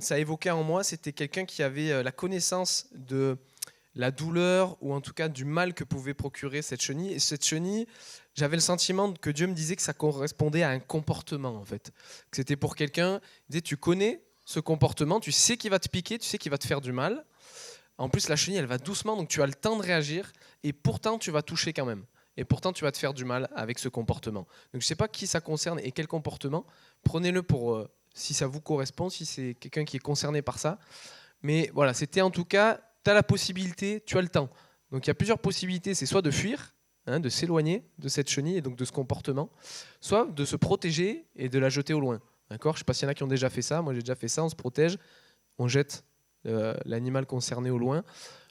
Ça évoquait en moi, c'était quelqu'un qui avait la connaissance de la douleur ou en tout cas du mal que pouvait procurer cette chenille. Et cette chenille, j'avais le sentiment que Dieu me disait que ça correspondait à un comportement en fait. Que c'était pour quelqu'un, il disait tu connais ce comportement, tu sais qu'il va te piquer, tu sais qu'il va te faire du mal. En plus la chenille elle va doucement donc tu as le temps de réagir et pourtant tu vas toucher quand même. Et pourtant tu vas te faire du mal avec ce comportement. Donc je ne sais pas qui ça concerne et quel comportement. Prenez-le pour si ça vous correspond, si c'est quelqu'un qui est concerné par ça. Mais voilà, c'était en tout cas, tu as la possibilité, tu as le temps. Donc il y a plusieurs possibilités, c'est soit de fuir, de s'éloigner de cette chenille et donc de ce comportement, soit de se protéger et de la jeter au loin. D'accord ? Je ne sais pas s'il y en a qui ont déjà fait ça, moi j'ai déjà fait ça, on se protège, on jette l'animal concerné au loin.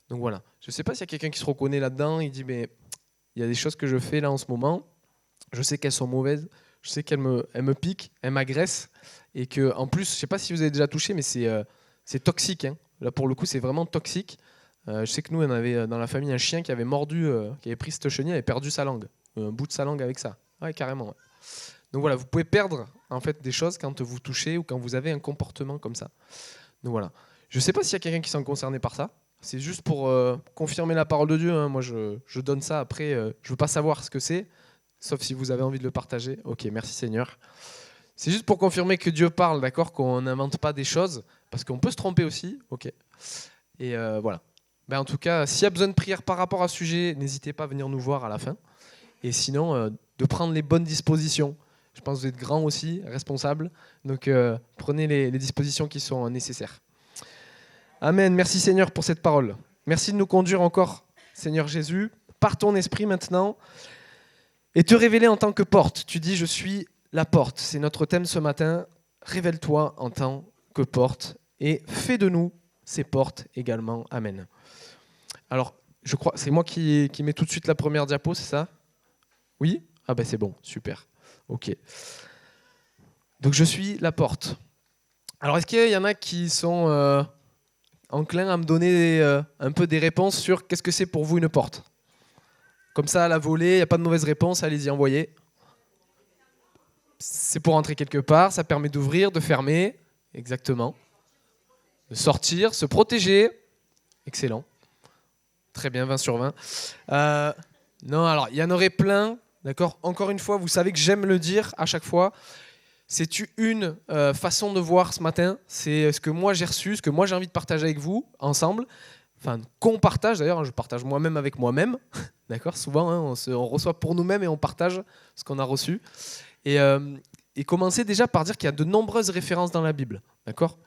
Donc voilà, je ne sais pas s'il y a quelqu'un qui se reconnaît là-dedans, il dit mais il y a des choses que je fais là en ce moment, je sais qu'elles sont mauvaises, je sais qu'elles me piquent, elles m'agressent, et que en plus, je ne sais pas si vous avez déjà touché, mais c'est toxique. Hein. Là, pour le coup, c'est vraiment toxique. Je sais que nous, on avait dans la famille un chien qui avait mordu, qui avait pris cette chenille, avait perdu sa langue, un bout de sa langue avec ça. Ouais, carrément. Ouais. Donc voilà, vous pouvez perdre en fait des choses quand vous touchez ou quand vous avez un comportement comme ça. Donc voilà. Je ne sais pas s'il y a quelqu'un qui s'en concerné par ça. C'est juste pour confirmer la parole de Dieu. Hein. Moi, je donne ça. Après, je ne veux pas savoir ce que c'est, sauf si vous avez envie de le partager. Ok, merci Seigneur. C'est juste pour confirmer que Dieu parle, d'accord, qu'on n'invente pas des choses, parce qu'on peut se tromper aussi. Ok. Et voilà. Ben, en tout cas, s'il y a besoin de prière par rapport à ce sujet, n'hésitez pas à venir nous voir à la fin. Et sinon, de prendre les bonnes dispositions. Je pense que vous êtes grands aussi, responsables. Donc, prenez les dispositions qui sont nécessaires. Amen. Merci Seigneur pour cette parole. Merci de nous conduire encore, Seigneur Jésus, par ton esprit maintenant, et te révéler en tant que porte. Tu dis, je suis la porte. C'est notre thème ce matin. Révèle-toi en tant que porte et fais de nous ces portes également. Amen. Alors, je crois, c'est moi qui mets tout de suite la première diapo, c'est ça ? Oui ? Ah ben c'est bon, super. Ok. Donc je suis la porte. Alors est-ce qu'il y en a qui sont enclins à me donner un peu des réponses sur qu'est-ce que c'est pour vous une porte ? Comme ça, à la volée, il n'y a pas de mauvaise réponse, allez-y, envoyez. C'est pour entrer quelque part, ça permet d'ouvrir, de fermer, exactement. De sortir, se protéger. Excellent. Très bien, 20 sur 20. Non, alors, il y en aurait plein, d'accord ? Encore une fois, vous savez que j'aime le dire à chaque fois. C'est une façon de voir ce matin. C'est ce que moi j'ai reçu, ce que moi j'ai envie de partager avec vous, ensemble. Enfin, qu'on partage, d'ailleurs, je partage moi-même avec moi-même. D'accord ? Souvent, hein, on reçoit pour nous-mêmes et on partage ce qu'on a reçu. Et commencer déjà par dire qu'il y a de nombreuses références dans la Bible. D'accord ?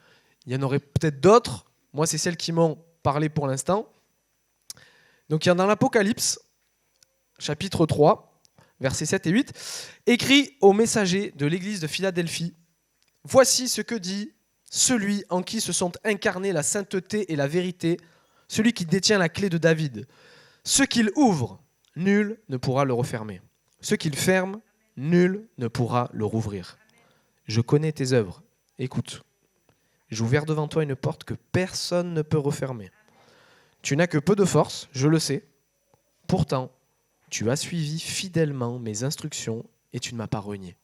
Il y en aurait peut-être d'autres. Moi, c'est celles qui m'ont parlé pour l'instant. Donc, il y a dans l'Apocalypse, chapitre 3, versets 7 et 8, écrit aux messagers de l'église de Philadelphie, « Voici ce que dit celui en qui se sont incarnées la sainteté et la vérité, celui qui détient la clé de David. Ce qu'il ouvre, nul ne pourra le refermer. Ce qu'il ferme, nul ne pourra le rouvrir. Je connais tes œuvres. Écoute, j'ai ouvert devant toi une porte que personne ne peut refermer. Tu n'as que peu de force, je le sais. Pourtant, tu as suivi fidèlement mes instructions et tu ne m'as pas renié. »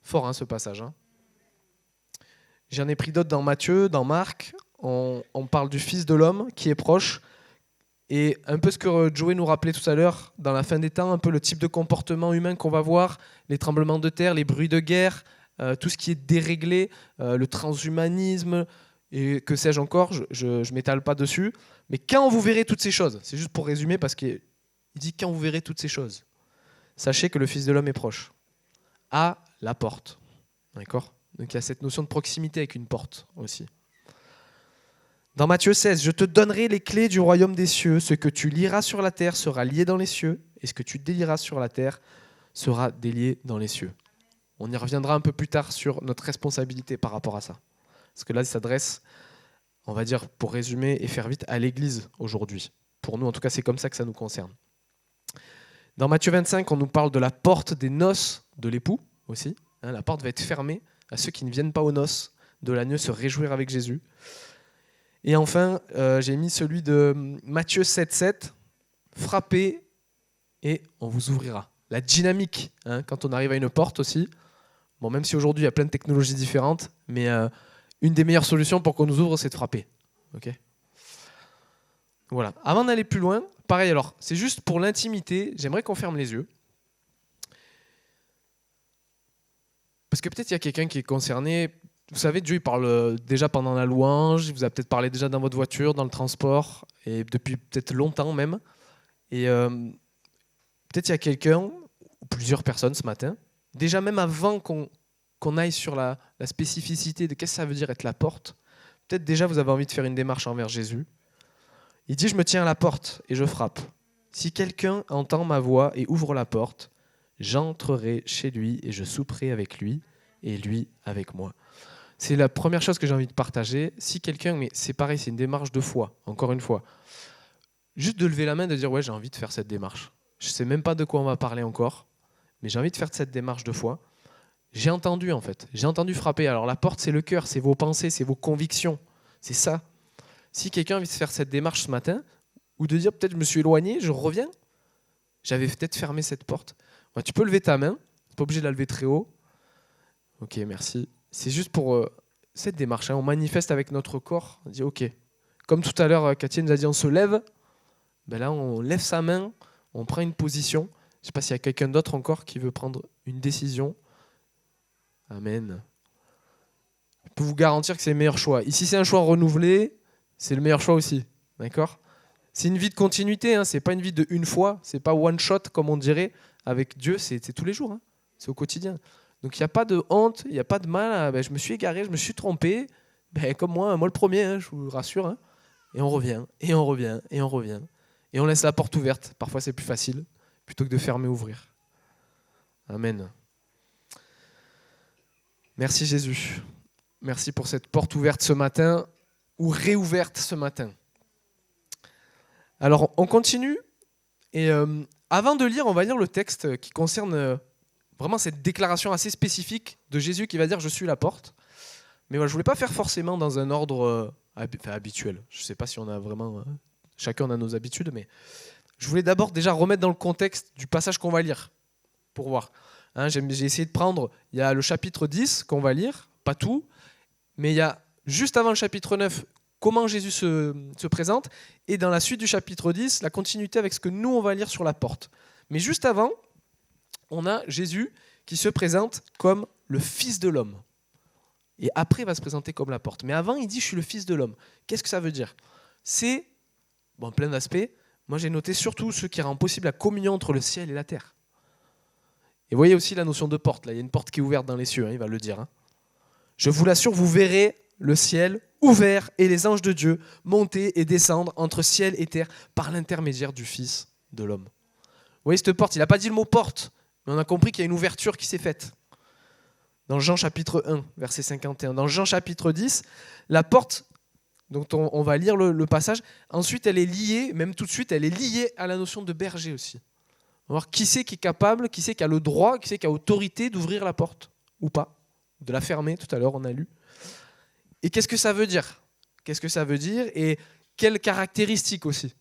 Fort, hein, ce passage. Hein. J'en ai pris d'autres dans Matthieu, dans Marc. On parle du Fils de l'homme qui est proche. Et un peu ce que Joey nous rappelait tout à l'heure, dans la fin des temps, un peu le type de comportement humain qu'on va voir, les tremblements de terre, les bruits de guerre, tout ce qui est déréglé, le transhumanisme, et que sais-je encore, je ne m'étale pas dessus. Mais quand vous verrez toutes ces choses, c'est juste pour résumer, parce qu'il dit quand vous verrez toutes ces choses, sachez que le Fils de l'homme est proche, à la porte. D'accord ? Donc il y a cette notion de proximité avec une porte aussi. Dans Matthieu 16, « Je te donnerai les clés du royaume des cieux. Ce que tu lieras sur la terre sera lié dans les cieux, et ce que tu délieras sur la terre sera délié dans les cieux. » On y reviendra un peu plus tard sur notre responsabilité par rapport à ça. Parce que là, il s'adresse, on va dire, pour résumer et faire vite, à l'Église aujourd'hui. Pour nous, en tout cas, c'est comme ça que ça nous concerne. Dans Matthieu 25, on nous parle de la porte des noces de l'époux aussi. La porte va être fermée à ceux qui ne viennent pas aux noces de l'agneau se réjouir avec Jésus. Et enfin, j'ai mis celui de Matthieu 7,7. Frappez et on vous ouvrira. La dynamique, hein, quand on arrive à une porte aussi, Bon, même si aujourd'hui il y a plein de technologies différentes, mais une des meilleures solutions pour qu'on nous ouvre, c'est de frapper. Ok ? Voilà. Avant d'aller plus loin, pareil, alors, c'est juste pour l'intimité, j'aimerais qu'on ferme les yeux. Parce que peut-être il y a quelqu'un qui est concerné. Vous savez, Dieu il parle déjà pendant la louange, il vous a peut-être parlé déjà dans votre voiture, dans le transport, et depuis peut-être longtemps même. Et peut-être il y a quelqu'un, ou plusieurs personnes ce matin, déjà même avant qu'on aille sur la spécificité de qu'est-ce que ça veut dire être la porte, peut-être déjà vous avez envie de faire une démarche envers Jésus. Il dit, je me tiens à la porte et je frappe. Si quelqu'un entend ma voix et ouvre la porte, j'entrerai chez lui et je souperai avec lui et lui avec moi. C'est la première chose que j'ai envie de partager. Si quelqu'un, mais c'est pareil, c'est une démarche de foi, encore une fois. Juste de lever la main, de dire, ouais, j'ai envie de faire cette démarche. Je ne sais même pas de quoi on va parler encore, mais j'ai envie de faire cette démarche de foi. J'ai entendu, en fait. J'ai entendu frapper. Alors, la porte, c'est le cœur, c'est vos pensées, c'est vos convictions. C'est ça. Si quelqu'un a envie de faire cette démarche ce matin, ou de dire, peut-être je me suis éloigné, je reviens, j'avais peut-être fermé cette porte. Ouais, tu peux lever ta main, tu n'es pas obligé de la lever très haut. Ok, merci. C'est juste pour cette démarche. On manifeste avec notre corps. On dit ok. Comme tout à l'heure, Cathy nous a dit on se lève. Ben là, on lève sa main, on prend une position. Je ne sais pas s'il y a quelqu'un d'autre encore qui veut prendre une décision. Amen. Je peux vous garantir que c'est le meilleur choix. Ici, c'est un choix renouvelé. C'est le meilleur choix aussi. D'accord ? C'est une vie de continuité. Ce n'est pas une vie de une fois. Ce n'est pas one shot, comme on dirait. Avec Dieu, c'est tous les jours. C'est au quotidien. Donc il n'y a pas de honte, il n'y a pas de mal. Je me suis égaré, je me suis trompé. Comme moi le premier, je vous rassure. Et on revient, et on revient, et on revient. Et on laisse la porte ouverte. Parfois c'est plus facile, plutôt que de fermer, ouvrir. Amen. Merci Jésus. Merci pour cette porte ouverte ce matin, ou réouverte ce matin. Alors on continue. Et avant de lire, on va lire le texte qui concerne... vraiment cette déclaration assez spécifique de Jésus qui va dire « Je suis la porte ». Mais voilà, je ne voulais pas faire forcément dans un ordre habituel. Je ne sais pas si on a vraiment... chacun a nos habitudes, mais je voulais d'abord déjà remettre dans le contexte du passage qu'on va lire, pour voir. J'ai essayé de prendre... Il y a le chapitre 10 qu'on va lire, pas tout, mais il y a juste avant le chapitre 9, comment Jésus se présente, et dans la suite du chapitre 10, la continuité avec ce que nous, on va lire sur la porte. Mais juste avant... on a Jésus qui se présente comme le Fils de l'homme. Et après, il va se présenter comme la porte. Mais avant, il dit « Je suis le Fils de l'homme ». Qu'est-ce que ça veut dire ? C'est, plein d'aspects. Moi, j'ai noté surtout ce qui rend possible la communion entre le ciel et la terre. Et vous voyez aussi la notion de porte. Là, il y a une porte qui est ouverte dans les cieux, il va le dire. Je vous l'assure, vous verrez le ciel ouvert et les anges de Dieu monter et descendre entre ciel et terre par l'intermédiaire du Fils de l'homme. Vous voyez cette porte ? Il n'a pas dit le mot porte. Mais on a compris qu'il y a une ouverture qui s'est faite. Dans Jean chapitre 1, verset 51. Dans Jean chapitre 10, la porte, dont on va lire le passage, ensuite elle est liée, même tout de suite, elle est liée à la notion de berger aussi. On va voir qui c'est qui est capable, qui c'est qui a le droit, qui c'est qui a autorité d'ouvrir la porte, ou pas, de la fermer, tout à l'heure on a lu. Et qu'est-ce que ça veut dire ? Qu'est-ce que ça veut dire ? Et quelles caractéristiques aussi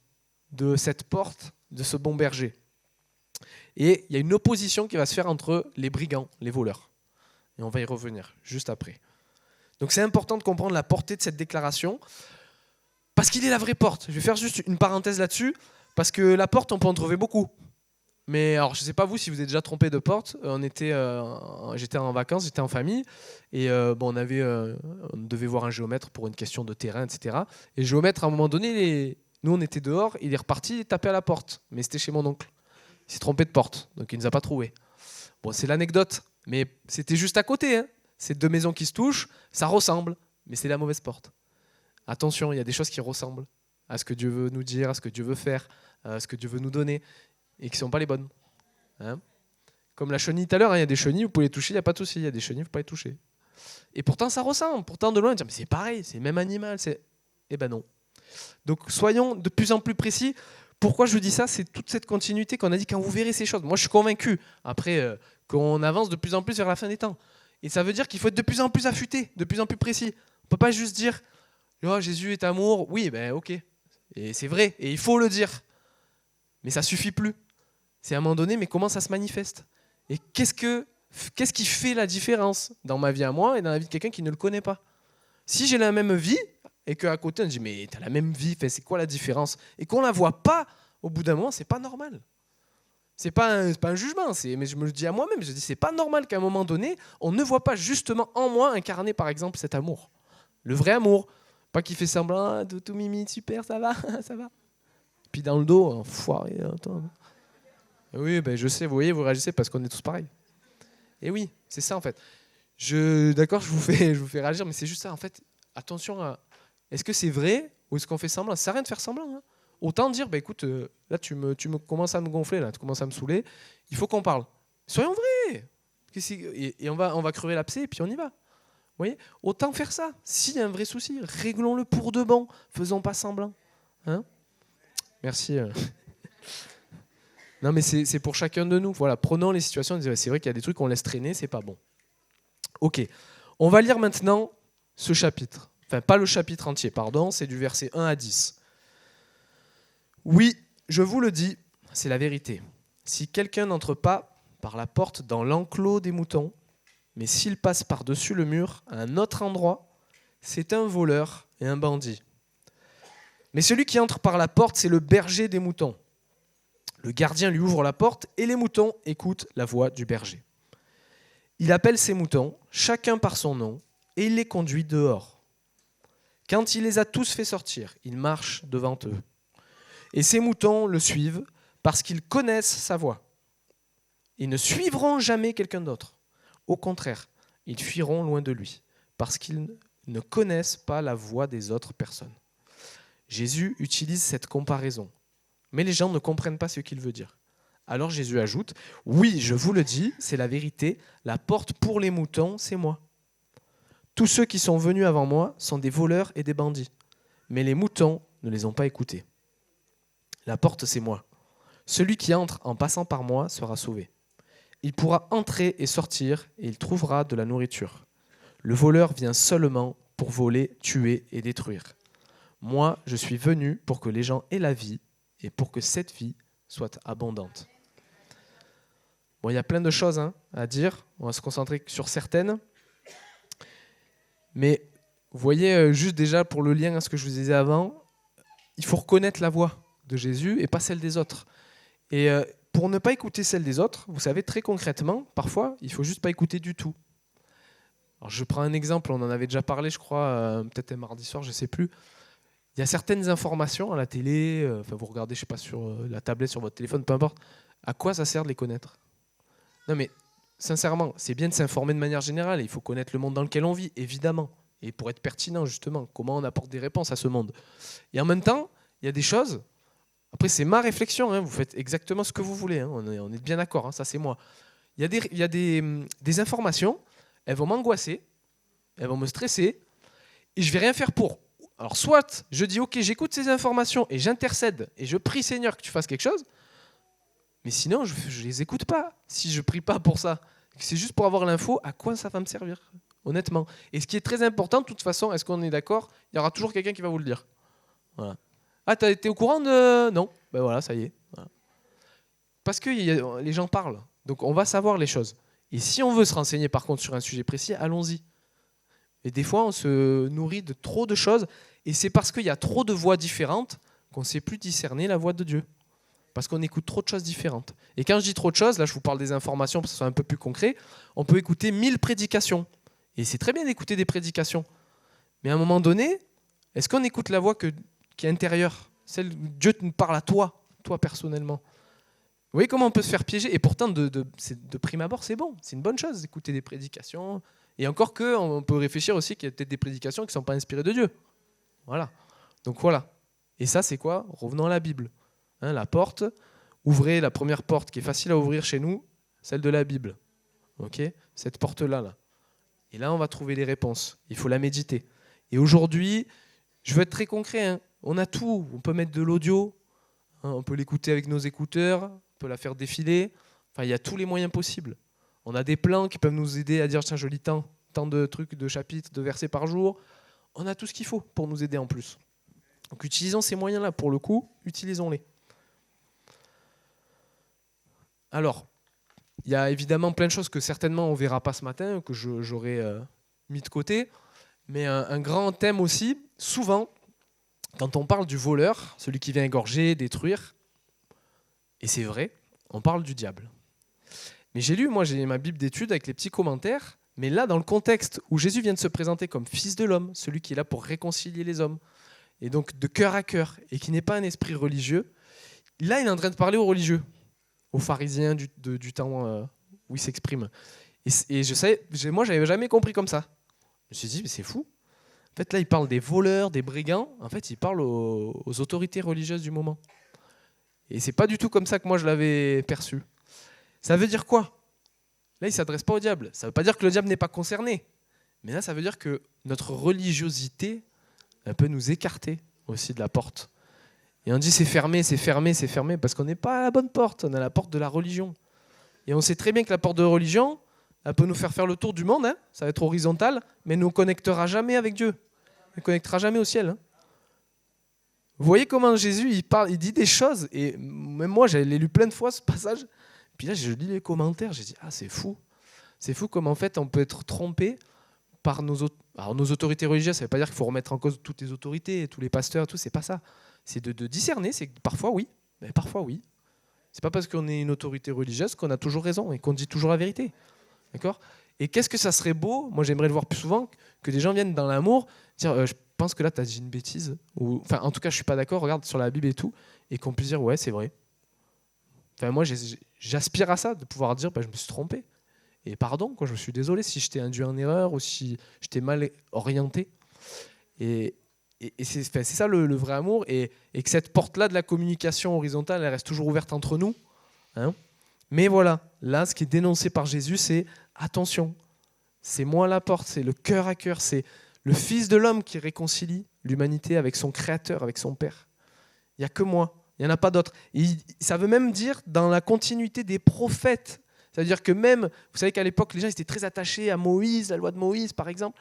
de cette porte, de ce bon berger ? Et il y a une opposition qui va se faire entre les brigands, les voleurs. Et on va y revenir juste après. Donc c'est important de comprendre la portée de cette déclaration, parce qu'il est la vraie porte. Je vais faire juste une parenthèse là-dessus, parce que la porte, on peut en trouver beaucoup. Mais alors, je ne sais pas vous si vous êtes déjà trompé de porte. J'étais en vacances, j'étais en famille, et on devait voir un géomètre pour une question de terrain, etc. Et le géomètre, à un moment donné, nous on était dehors, il est reparti et tapé à la porte. Mais c'était chez mon oncle. Il s'est trompé de porte, donc il ne nous a pas trouvés. Bon, c'est l'anecdote, mais c'était juste à côté. C'est deux maisons qui se touchent, ça ressemble, mais c'est la mauvaise porte. Attention, il y a des choses qui ressemblent à ce que Dieu veut nous dire, à ce que Dieu veut faire, à ce que Dieu veut nous donner, et qui ne sont pas les bonnes. Comme la chenille tout à l'heure, il y a des chenilles, vous pouvez les toucher, il n'y a pas de souci, il y a des chenilles, vous ne pouvez pas les toucher. Et pourtant, ça ressemble. Pourtant, de loin, on dit, mais c'est pareil, c'est le même animal. Eh ben non. Donc, soyons de plus en plus précis. Pourquoi je vous dis ça ? C'est toute cette continuité qu'on a dit quand vous verrez ces choses. Moi, je suis convaincu, après, qu'on avance de plus en plus vers la fin des temps. Et ça veut dire qu'il faut être de plus en plus affûté, de plus en plus précis. On ne peut pas juste dire oh, « Jésus est amour ». Oui, ok. Et c'est vrai, et il faut le dire. Mais ça ne suffit plus. C'est à un moment donné, mais comment ça se manifeste ? Et qu'est-ce que Qu'est-ce qui fait la différence dans ma vie à moi et dans la vie de quelqu'un qui ne le connaît pas? Si j'ai la même vie et qu'à côté on dit mais t'as la même vie, c'est quoi la différence? Et qu'on la voit pas au bout d'un moment, c'est pas normal. C'est pas un jugement, mais je me le dis à moi-même, je dis c'est pas normal qu'à un moment donné, on ne voit pas justement en moi incarner par exemple cet amour. Le vrai amour. Pas qu'il fait semblant, ah, tout mimi, super, ça va, ça va. Puis dans le dos, enfoiré, attends. Oui, ben je sais, vous voyez, vous réagissez parce qu'on est tous pareils. Et oui, c'est ça en fait. D'accord, je vous fais réagir, mais c'est juste ça en fait. Attention à, est-ce que c'est vrai ou est-ce qu'on fait semblant? Ça sert à rien de faire semblant. Hein. Autant dire, bah écoute, là tu me commences à me gonfler, là, tu commences à me saouler. Il faut qu'on parle. Soyons vrais. Et on va crever l'abcès et puis on y va. Vous voyez, autant faire ça. S'il y a un vrai souci, réglons-le pour de bon. Faisons pas semblant. Hein? Merci. Non, mais c'est pour chacun de nous. Voilà, prenons les situations. C'est vrai qu'il y a des trucs qu'on laisse traîner, c'est pas bon. Ok. On va lire maintenant ce chapitre. Enfin, pas le chapitre entier, pardon. C'est du verset 1 à 10. Oui, je vous le dis, c'est la vérité. Si quelqu'un n'entre pas par la porte dans l'enclos des moutons, mais s'il passe par-dessus le mur à un autre endroit, c'est un voleur et un bandit. Mais celui qui entre par la porte, c'est le berger des moutons. Le gardien lui ouvre la porte et les moutons écoutent la voix du berger. Il appelle ses moutons, chacun par son nom, et il les conduit dehors. Quand il les a tous fait sortir, il marche devant eux. Et ces moutons le suivent parce qu'ils connaissent sa voix. Ils ne suivront jamais quelqu'un d'autre. Au contraire, ils fuiront loin de lui parce qu'ils ne connaissent pas la voix des autres personnes. Jésus utilise cette comparaison, mais les gens ne comprennent pas ce qu'il veut dire. Alors Jésus ajoute, « Oui, je vous le dis, c'est la vérité, la porte pour les moutons, c'est moi. Tous ceux qui sont venus avant moi sont des voleurs et des bandits, mais les moutons ne les ont pas écoutés. La porte, c'est moi. Celui qui entre en passant par moi sera sauvé. Il pourra entrer et sortir et il trouvera de la nourriture. Le voleur vient seulement pour voler, tuer et détruire. Moi, je suis venu pour que les gens aient la vie et pour que cette vie soit abondante. » Bon, il y a plein de choses à dire. On va se concentrer sur certaines. Mais vous voyez, juste déjà pour le lien à ce que je vous disais avant, il faut reconnaître la voix de Jésus et pas celle des autres. Et pour ne pas écouter celle des autres, vous savez, très concrètement, parfois, il ne faut juste pas écouter du tout. Alors, je prends un exemple, on en avait déjà parlé, je crois, peut-être un mardi soir, je ne sais plus. Il y a certaines informations à la télé, vous regardez, je sais pas, sur la tablette, sur votre téléphone, peu importe. À quoi ça sert de les connaître? Non mais, sincèrement, c'est bien de s'informer de manière générale. Il faut connaître le monde dans lequel on vit, évidemment. Et pour être pertinent, justement, comment on apporte des réponses à ce monde. Et en même temps, il y a des choses... Après, c'est ma réflexion, vous faites exactement ce que vous voulez, on est bien d'accord, ça c'est moi. Il y a des informations, elles vont m'angoisser, elles vont me stresser, et je ne vais rien faire pour. Alors soit je dis ok, j'écoute ces informations et j'intercède et je prie Seigneur que tu fasses quelque chose, mais sinon je ne les écoute pas. Si je ne prie pas pour ça, c'est juste pour avoir l'info, à quoi ça va me servir, honnêtement. Et ce qui est très important, de toute façon, est-ce qu'on est d'accord, il y aura toujours quelqu'un qui va vous le dire. Voilà. Ah, t'as été au courant de... Non, ben voilà, ça y est. Voilà. Parce que les gens parlent, donc on va savoir les choses. Et si on veut se renseigner par contre sur un sujet précis, allons-y. Et des fois, on se nourrit de trop de choses, et c'est parce qu'il y a trop de voix différentes qu'on ne sait plus discerner la voix de Dieu. Parce qu'on écoute trop de choses différentes. Et quand je dis trop de choses, là je vous parle des informations pour que ce soit un peu plus concret, on peut écouter 1000 prédications. Et c'est très bien d'écouter des prédications. Mais à un moment donné, est-ce qu'on écoute la voix qui est intérieure, celle où Dieu te parle à toi personnellement? Vous voyez comment on peut se faire piéger? Et pourtant, de prime abord, c'est bon, c'est une bonne chose d'écouter des prédications. Et encore on peut réfléchir aussi qu'il y a peut-être des prédications qui ne sont pas inspirées de Dieu. Voilà. Donc voilà. Et ça, c'est quoi? Revenons à la Bible. La porte, ouvrez la première porte qui est facile à ouvrir chez nous, celle de la Bible. Okay, cette porte-là. Là. Et là, on va trouver les réponses. Il faut la méditer. Et aujourd'hui, je veux être très concret. On a tout. On peut mettre de l'audio. On peut l'écouter avec nos écouteurs. On peut la faire défiler. Enfin, il y a tous les moyens possibles. On a des plans qui peuvent nous aider à dire tiens, je lis tant de trucs, de chapitres, de versets par jour. On a tout ce qu'il faut pour nous aider en plus. Donc utilisons ces moyens-là. Pour le coup, utilisons-les. Alors, Il y a évidemment plein de choses que certainement on ne verra pas ce matin, que j'aurais mis de côté. Mais un grand thème aussi, souvent, quand on parle du voleur, celui qui vient égorger, détruire, et c'est vrai, on parle du diable. Mais j'ai ma Bible d'études avec les petits commentaires, mais là, dans le contexte où Jésus vient de se présenter comme fils de l'homme, celui qui est là pour réconcilier les hommes, et donc de cœur à cœur, et qui n'est pas un esprit religieux, là, il est en train de parler aux religieux, aux pharisiens du temps où il s'exprime. Et moi, je n'avais jamais compris comme ça. Je me suis dit, mais c'est fou. En fait, là, il parle des voleurs, des brigands. En fait, il parle aux autorités religieuses du moment. Et c'est pas du tout comme ça que moi, je l'avais perçu. Ça veut dire quoi ? Là, il ne s'adresse pas au diable. Ça ne veut pas dire que le diable n'est pas concerné. Mais là, ça veut dire que notre religiosité, elle peut nous écarter aussi de la porte. Et on dit c'est fermé, c'est fermé, c'est fermé, parce qu'on n'est pas à la bonne porte, on est à la porte de la religion. Et on sait très bien que la porte de religion, elle peut nous faire le tour du monde, hein, ça va être horizontal, mais elle ne nous connectera jamais avec Dieu. Elle ne connectera jamais au ciel. Hein. Vous voyez comment Jésus, il dit des choses, et même moi, j'avais lu plein de fois ce passage, puis là, je lis les commentaires, j'ai dit, ah, c'est fou. C'est fou comme en fait, on peut être trompé par nos autorités religieuses. Ça ne veut pas dire qu'il faut remettre en cause toutes les autorités, tous les pasteurs, tout, c'est pas ça. C'est de discerner, c'est que parfois oui, mais parfois oui. C'est pas parce qu'on est une autorité religieuse qu'on a toujours raison et qu'on dit toujours la vérité. D'accord ? Et qu'est-ce que ça serait beau, moi j'aimerais le voir plus souvent, que des gens viennent dans l'amour, dire je pense que là tu as dit une bêtise, ou enfin en tout cas je suis pas d'accord, regarde sur la Bible et tout, et qu'on puisse dire ouais c'est vrai. Enfin moi j'aspire à ça, de pouvoir dire je me suis trompé. Et pardon, je me suis désolé si je t'ai induit en erreur ou si je t'ai mal orienté. Et c'est ça le vrai amour, et que cette porte-là de la communication horizontale, elle reste toujours ouverte entre nous. Hein. Mais voilà, là, ce qui est dénoncé par Jésus, c'est attention, c'est moi la porte, c'est le cœur à cœur, c'est le Fils de l'homme qui réconcilie l'humanité avec son Créateur, avec son Père. Il n'y a que moi, il n'y en a pas d'autre. Et ça veut même dire dans la continuité des prophètes. C'est-à-dire que même, vous savez qu'à l'époque, les gens étaient très attachés à Moïse, la loi de Moïse, par exemple.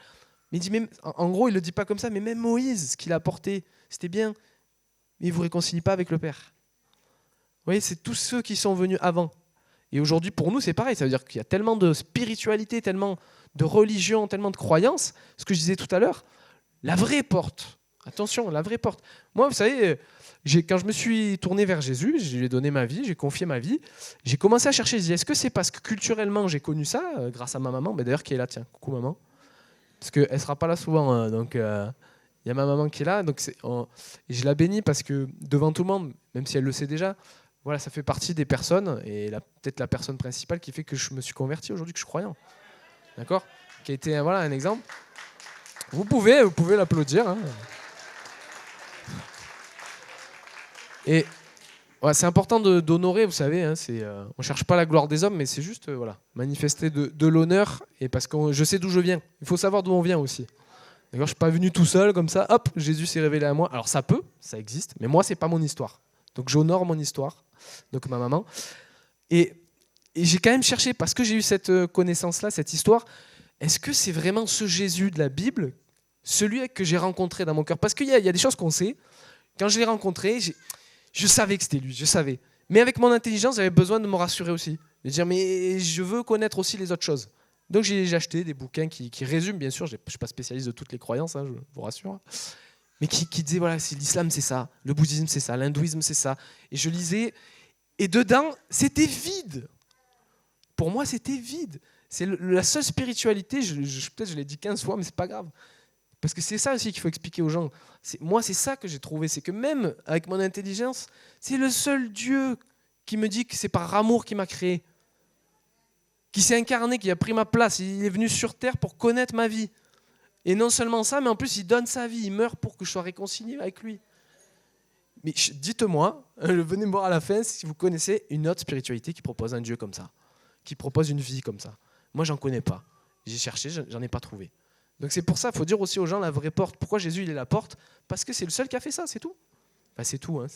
Mais il dit même, en gros, il ne le dit pas comme ça, mais même Moïse, ce qu'il a apporté, c'était bien, mais il ne vous réconcilie pas avec le Père. Vous voyez, c'est tous ceux qui sont venus avant. Et aujourd'hui, pour nous, c'est pareil. Ça veut dire qu'il y a tellement de spiritualité, tellement de religion, tellement de croyances. Ce que je disais tout à l'heure, la vraie porte. Attention, la vraie porte. Moi, vous savez, quand je me suis tourné vers Jésus, je lui ai donné ma vie, j'ai confié ma vie, j'ai commencé à chercher. Je dis, est-ce que c'est parce que culturellement, j'ai connu ça, grâce à ma maman, d'ailleurs, qui est là, tiens, coucou maman. Parce qu'elle ne sera pas là souvent, hein, donc il y a ma maman qui est là, donc et je la bénis parce que devant tout le monde, même si elle le sait déjà, voilà, ça fait partie des personnes, et peut-être la personne principale qui fait que je me suis converti aujourd'hui, que je suis croyant. D'accord ? Qui a été un exemple. Vous pouvez l'applaudir. Hein. Et ouais, c'est important d'honorer, vous savez, hein, on ne cherche pas la gloire des hommes, mais c'est juste manifester de l'honneur, et parce que je sais d'où je viens. Il faut savoir d'où on vient aussi. D'accord, je ne suis pas venu tout seul comme ça, hop, Jésus s'est révélé à moi. Alors ça existe, mais moi, ce n'est pas mon histoire. Donc j'honore mon histoire, donc ma maman. Et j'ai quand même cherché, parce que j'ai eu cette connaissance-là, cette histoire, est-ce que c'est vraiment ce Jésus de la Bible, celui que j'ai rencontré dans mon cœur ? Parce qu'il y a des choses qu'on sait. Quand je l'ai rencontré, je savais que c'était lui, je savais. Mais avec mon intelligence, j'avais besoin de me rassurer aussi. De dire, mais je veux connaître aussi les autres choses. Donc j'ai acheté des bouquins qui résument, bien sûr, je ne suis pas spécialiste de toutes les croyances, hein, je vous rassure. Mais qui disaient, voilà, l'islam c'est ça, le bouddhisme c'est ça, l'hindouisme c'est ça. Et je lisais, et dedans, c'était vide. Pour moi, c'était vide. C'est la seule spiritualité, peut-être je l'ai dit 15 fois, mais c'est pas grave. Parce que c'est ça aussi qu'il faut expliquer aux gens. Moi, c'est ça que j'ai trouvé. C'est que même avec mon intelligence, c'est le seul Dieu qui me dit que c'est par amour qu'il m'a créé. Qui s'est incarné, qui a pris ma place. Il est venu sur terre pour connaître ma vie. Et non seulement ça, mais en plus, il donne sa vie. Il meurt pour que je sois réconcilié avec lui. Mais dites-moi, venez me voir à la fin si vous connaissez une autre spiritualité qui propose un Dieu comme ça. Qui propose une vie comme ça. Moi, j'en connais pas. J'ai cherché, j'en ai pas trouvé. Donc c'est pour ça, il faut dire aussi aux gens la vraie porte. Pourquoi Jésus il est la porte ? Parce que c'est le seul qui a fait ça, c'est tout. Enfin, c'est tout, hein.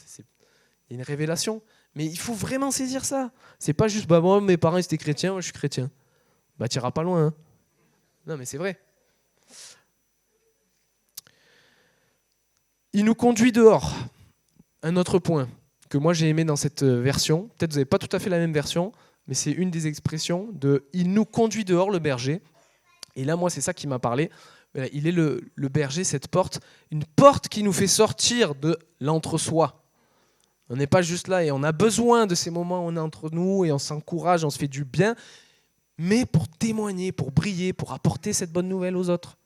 Il y a une révélation. Mais il faut vraiment saisir ça. C'est pas juste, moi mes parents étaient chrétiens, moi je suis chrétien. Tu n'iras pas loin. Hein. Non mais c'est vrai. Il nous conduit dehors. Un autre point que moi j'ai aimé dans cette version, peut-être vous n'avez pas tout à fait la même version, mais c'est une des expressions de « il nous conduit dehors, le berger ». Et là, moi, c'est ça qui m'a parlé. Il est le berger, cette porte, une porte qui nous fait sortir de l'entre-soi. On n'est pas juste là et on a besoin de ces moments où on est entre nous et on s'encourage, on se fait du bien, mais pour témoigner, pour briller, pour apporter cette bonne nouvelle aux autres.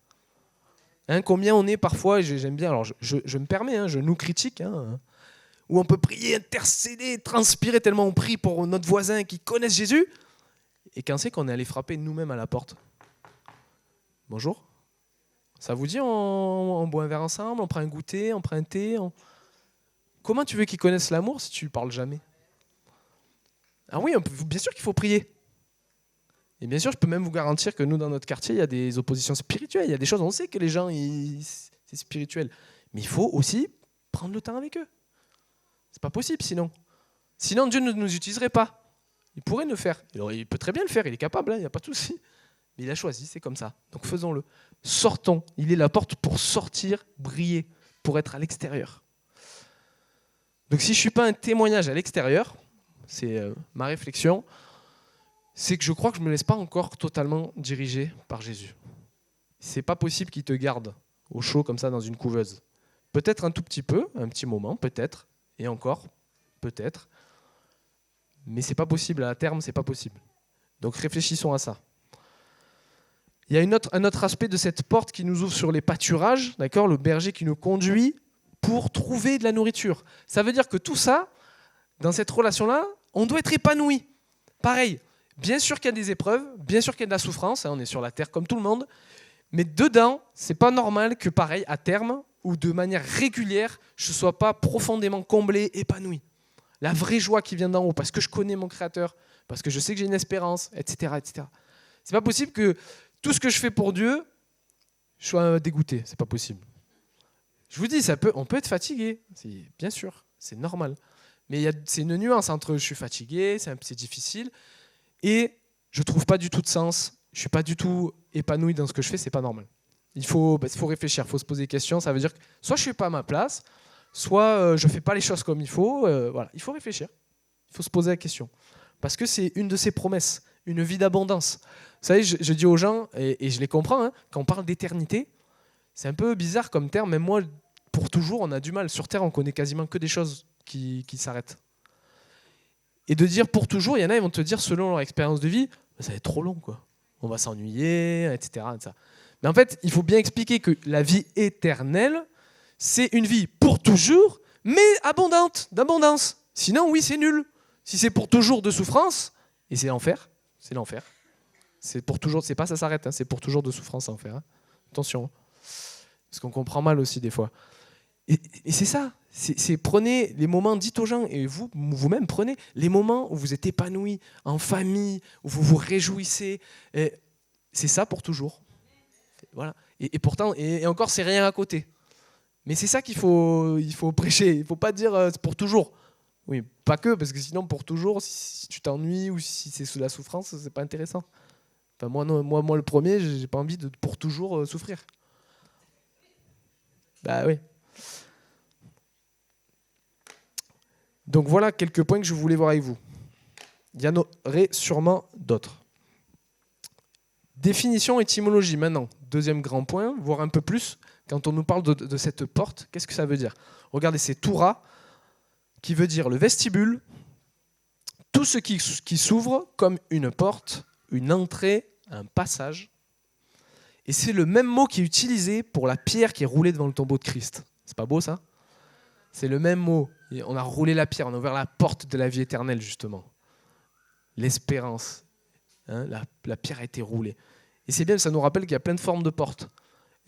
Combien on est parfois, et j'aime bien, alors je me permets, je nous critique, où on peut prier, intercéder, transpirer tellement on prie pour notre voisin qui connaisse Jésus, et quand c'est qu'on est allé frapper nous-mêmes à la porte. Bonjour. Ça vous dit, on boit un verre ensemble, on prend un goûter, on prend un thé. Comment tu veux qu'ils connaissent l'amour si tu ne parles jamais? Ah oui, bien sûr qu'il faut prier. Et bien sûr, je peux même vous garantir que nous, dans notre quartier, il y a des oppositions spirituelles. Il y a des choses, on sait que les gens, c'est spirituel. Mais il faut aussi prendre le temps avec eux. C'est pas possible sinon. Sinon, Dieu ne nous utiliserait pas. Il pourrait le faire. Il peut très bien le faire, il est capable, il n'y a pas de souci. Mais il a choisi, c'est comme ça. Donc faisons-le. Sortons. Il est la porte pour sortir, briller, pour être à l'extérieur. Donc si je ne suis pas un témoignage à l'extérieur, c'est ma réflexion, c'est que je crois que je ne me laisse pas encore totalement diriger par Jésus. C'est pas possible qu'il te garde au chaud comme ça dans une couveuse. Peut-être un tout petit peu, un petit moment, peut-être, et encore, peut-être. Mais c'est pas possible, à terme, c'est pas possible. Donc réfléchissons à ça. Il y a un autre aspect de cette porte qui nous ouvre sur les pâturages, d'accord, le berger qui nous conduit pour trouver de la nourriture. Ça veut dire que tout ça, dans cette relation-là, on doit être épanoui. Pareil, bien sûr qu'il y a des épreuves, bien sûr qu'il y a de la souffrance, on est sur la terre comme tout le monde, mais dedans, c'est pas normal que pareil, à terme, ou de manière régulière, je ne sois pas profondément comblé, épanoui. La vraie joie qui vient d'en haut, parce que je connais mon Créateur, parce que je sais que j'ai une espérance, etc., etc. C'est pas possible que tout ce que je fais pour Dieu, je sois dégoûté. C'est pas possible. Je vous dis, on peut être fatigué, bien sûr, c'est normal. Mais c'est une nuance entre je suis fatigué, c'est difficile, et je ne trouve pas du tout de sens, je ne suis pas du tout épanoui dans ce que je fais, c'est pas normal. Il faut réfléchir, il faut se poser des questions. Ça veut dire que soit je ne suis pas à ma place, soit je ne fais pas les choses comme il faut. Voilà. Il faut réfléchir, il faut se poser la question. Parce que c'est une de ses promesses, une vie d'abondance. Vous savez, je dis aux gens, et je les comprends, quand on parle d'éternité, c'est un peu bizarre comme terme, même moi, pour toujours, on a du mal. Sur Terre, on connaît quasiment que des choses qui s'arrêtent. Et de dire pour toujours, il y en a, ils vont te dire, selon leur expérience de vie, ça va être trop long, quoi. On va s'ennuyer, etc., etc. Mais en fait, il faut bien expliquer que la vie éternelle, c'est une vie pour toujours, mais abondante, d'abondance. Sinon, oui, c'est nul. Si c'est pour toujours de souffrance, et c'est l'enfer, c'est l'enfer. C'est pour toujours, c'est pas ça s'arrête, c'est pour toujours de souffrance à enfer. Attention, parce qu'on comprend mal aussi des fois. Et c'est ça, c'est prenez les moments, dites aux gens, et vous-même prenez les moments où vous êtes épanouis, en famille, où vous vous réjouissez. Et c'est ça pour toujours. Voilà. Et pourtant, et encore, c'est rien à côté. Mais c'est ça il faut prêcher. Il ne faut pas dire c'est pour toujours. Oui, pas que, parce que sinon, pour toujours, si tu t'ennuies ou si c'est sous la souffrance, c'est pas intéressant. Enfin, moi, le premier, j'ai pas envie de pour toujours souffrir. Bah oui. Donc voilà quelques points que je voulais voir avec vous. Il y en aurait sûrement d'autres. Définition, étymologie maintenant. Deuxième grand point, voir un peu plus. Quand on nous parle de cette porte, qu'est-ce que ça veut dire? Regardez, c'est Toura, qui veut dire le vestibule, tout ce qui s'ouvre comme une porte, une entrée, un passage. Et c'est le même mot qui est utilisé pour la pierre qui est roulée devant le tombeau de Christ. C'est pas beau ça? C'est le même mot. Et on a roulé la pierre, on a ouvert la porte de la vie éternelle justement. L'espérance. La pierre a été roulée. Et c'est bien, ça nous rappelle qu'il y a plein de formes de portes.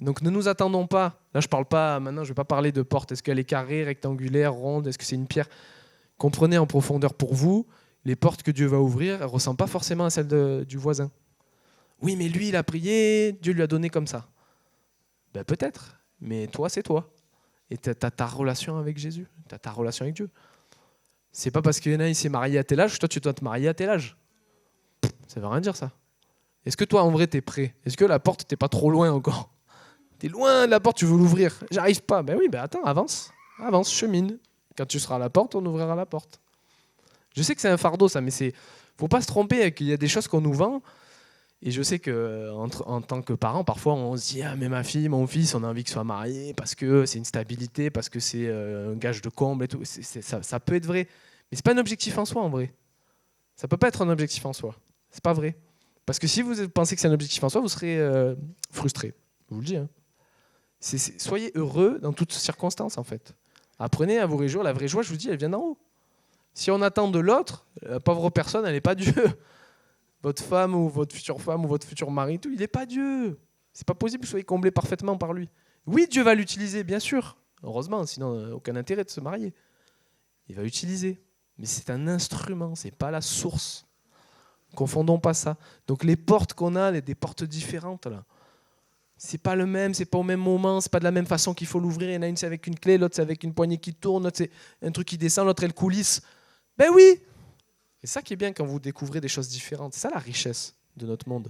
Donc ne nous attendons pas, là je parle pas, maintenant je ne vais pas parler de porte, est-ce qu'elle est carrée, rectangulaire, ronde, est-ce que c'est une pierre? Comprenez en profondeur pour vous, les portes que Dieu va ouvrir, elles ne ressemblent pas forcément à celles du voisin. Oui, mais lui il a prié, Dieu lui a donné comme ça. Ben, peut-être, mais toi c'est toi. Et tu as ta relation avec Jésus, tu as ta relation avec Dieu. C'est pas parce qu'il y en a il s'est marié à tel âge que toi tu dois te marier à tel âge. Ça veut rien dire ça. Est-ce que toi en vrai t'es prêt? Est-ce que la porte t'es pas trop loin encore? T'es loin de la porte, tu veux l'ouvrir. J'arrive pas. Ben oui, ben attends, avance, chemine. Quand tu seras à la porte, on ouvrira la porte. Je sais que c'est un fardeau ça, mais Faut pas se tromper, qu'il y a des choses qu'on nous vend. Et je sais en tant que parent, parfois on se dit ah mais ma fille, mon fils, on a envie qu'ils soient mariés parce que c'est une stabilité, parce que c'est un gage de comble et tout. Ça peut être vrai, mais c'est pas un objectif en soi en vrai. Ça peut pas être un objectif en soi. C'est pas vrai. Parce que si vous pensez que c'est un objectif en soi, vous serez frustré. Je vous le dis. Hein. Soyez heureux dans toutes circonstances en fait. Apprenez à vous réjouir. La vraie joie, je vous dis, elle vient d'en haut. Si on attend de l'autre, la pauvre personne, elle n'est pas Dieu. Votre femme ou votre futur mari, tout, il n'est pas Dieu. C'est pas possible que vous soyez comblé parfaitement par lui. Oui, Dieu va l'utiliser, bien sûr. Heureusement, sinon aucun intérêt de se marier. Il va l'utiliser. Mais c'est un instrument, c'est pas la source. Confondons pas ça. Donc les portes qu'on a, des portes différentes là. C'est pas le même, c'est pas au même moment, c'est pas de la même façon qu'il faut l'ouvrir. Il y en a une c'est avec une clé, l'autre c'est avec une poignée qui tourne, l'autre c'est un truc qui descend, l'autre elle coulisse. Ben oui. C'est ça qui est bien quand vous découvrez des choses différentes. C'est ça la richesse de notre monde.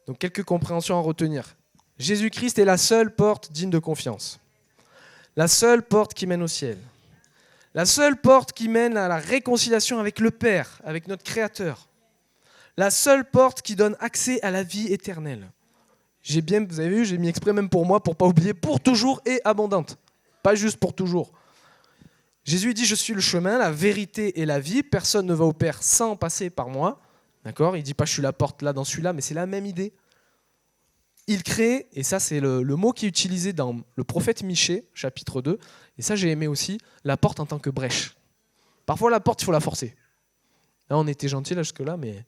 Donc quelques compréhensions à retenir. Jésus-Christ est la seule porte digne de confiance. La seule porte qui mène au ciel. La seule porte qui mène à la réconciliation avec le Père, avec notre Créateur. La seule porte qui donne accès à la vie éternelle. Vous avez vu, j'ai mis exprès même pour moi, pour ne pas oublier, pour toujours et abondante. Pas juste pour toujours. Jésus dit, je suis le chemin, la vérité et la vie. Personne ne va au Père sans passer par moi. D'accord ? Il ne dit pas, je suis la porte là dans celui-là, mais c'est la même idée. Il crée, et ça c'est le mot qui est utilisé dans le prophète Michée, chapitre 2, et ça j'ai aimé aussi, la porte en tant que brèche. Parfois la porte, il faut la forcer. Là on était gentil là jusque-là, mais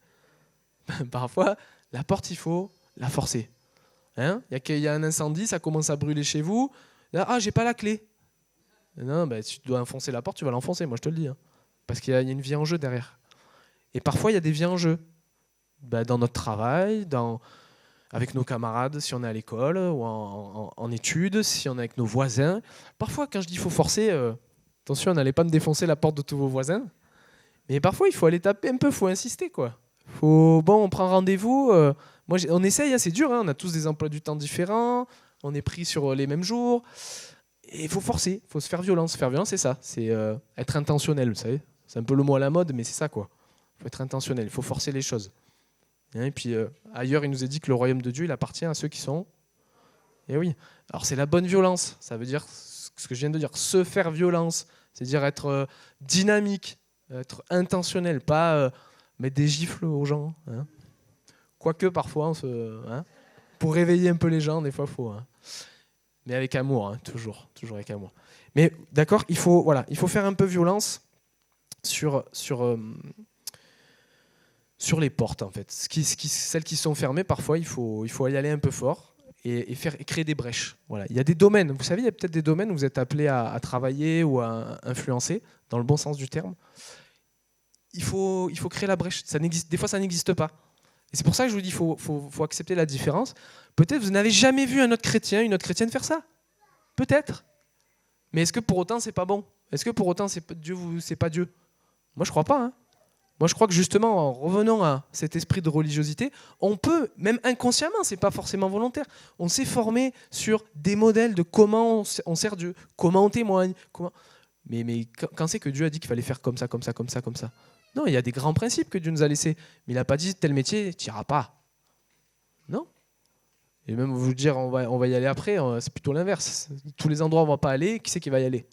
parfois la porte, il faut la forcer. Hein ? Il y a un incendie, ça commence à brûler chez vous, là, j'ai pas la clé. Non, si tu dois enfoncer la porte, tu vas l'enfoncer, moi je te le dis. Hein. Parce qu'il y a une vie en jeu derrière. Et parfois il y a des vies en jeu. Dans notre travail, avec nos camarades, si on est à l'école ou en études, si on est avec nos voisins. Parfois, quand je dis qu'il faut forcer, attention, n'allez pas me défoncer la porte de tous vos voisins. Mais parfois, il faut aller taper un peu, il faut insister, quoi. On prend rendez-vous. On essaye, hein, c'est dur, hein, on a tous des emplois du temps différents, on est pris sur les mêmes jours. Et il faut forcer, il faut se faire violence. Se faire violence, c'est ça, c'est être intentionnel, vous savez. C'est un peu le mot à la mode, mais c'est ça, quoi. Il faut être intentionnel, il faut forcer les choses. Et puis ailleurs, il nous est dit que le royaume de Dieu, il appartient à ceux qui sont... Et oui, alors c'est la bonne violence, ça veut dire ce que je viens de dire, se faire violence, c'est-à-dire être dynamique, être intentionnel, pas mettre des gifles aux gens. Hein. Quoique parfois, pour réveiller un peu les gens, des fois, il faut... Hein. Mais avec amour, hein, toujours avec amour. Mais d'accord, il faut faire un peu violence sur les portes, en fait. Celles qui sont fermées, parfois, il faut y aller un peu fort et créer des brèches. Voilà. Il y a des domaines, vous savez, il y a peut-être des domaines où vous êtes appelé à travailler ou à influencer, dans le bon sens du terme. Il faut créer la brèche. Des fois, ça n'existe pas. Et c'est pour ça que je vous dis, il faut accepter la différence. Peut-être vous n'avez jamais vu un autre chrétien, une autre chrétienne faire ça. Peut-être. Mais est-ce que pour autant, c'est pas bon ? Est-ce que pour autant, c'est pas Dieu ? Moi, je crois pas. Hein. Moi, je crois que justement, en revenant à cet esprit de religiosité, on peut, même inconsciemment, c'est pas forcément volontaire, on s'est formé sur des modèles de comment on sert Dieu, comment on témoigne. Mais quand c'est que Dieu a dit qu'il fallait faire comme ça, comme ça, comme ça, comme ça ? Non, il y a des grands principes que Dieu nous a laissés. Mais il n'a pas dit tel métier, tu n'iras pas. Non. Et même vous dire, on va y aller après, c'est plutôt l'inverse. Tous les endroits où on ne va pas aller, qui c'est qui va y aller ?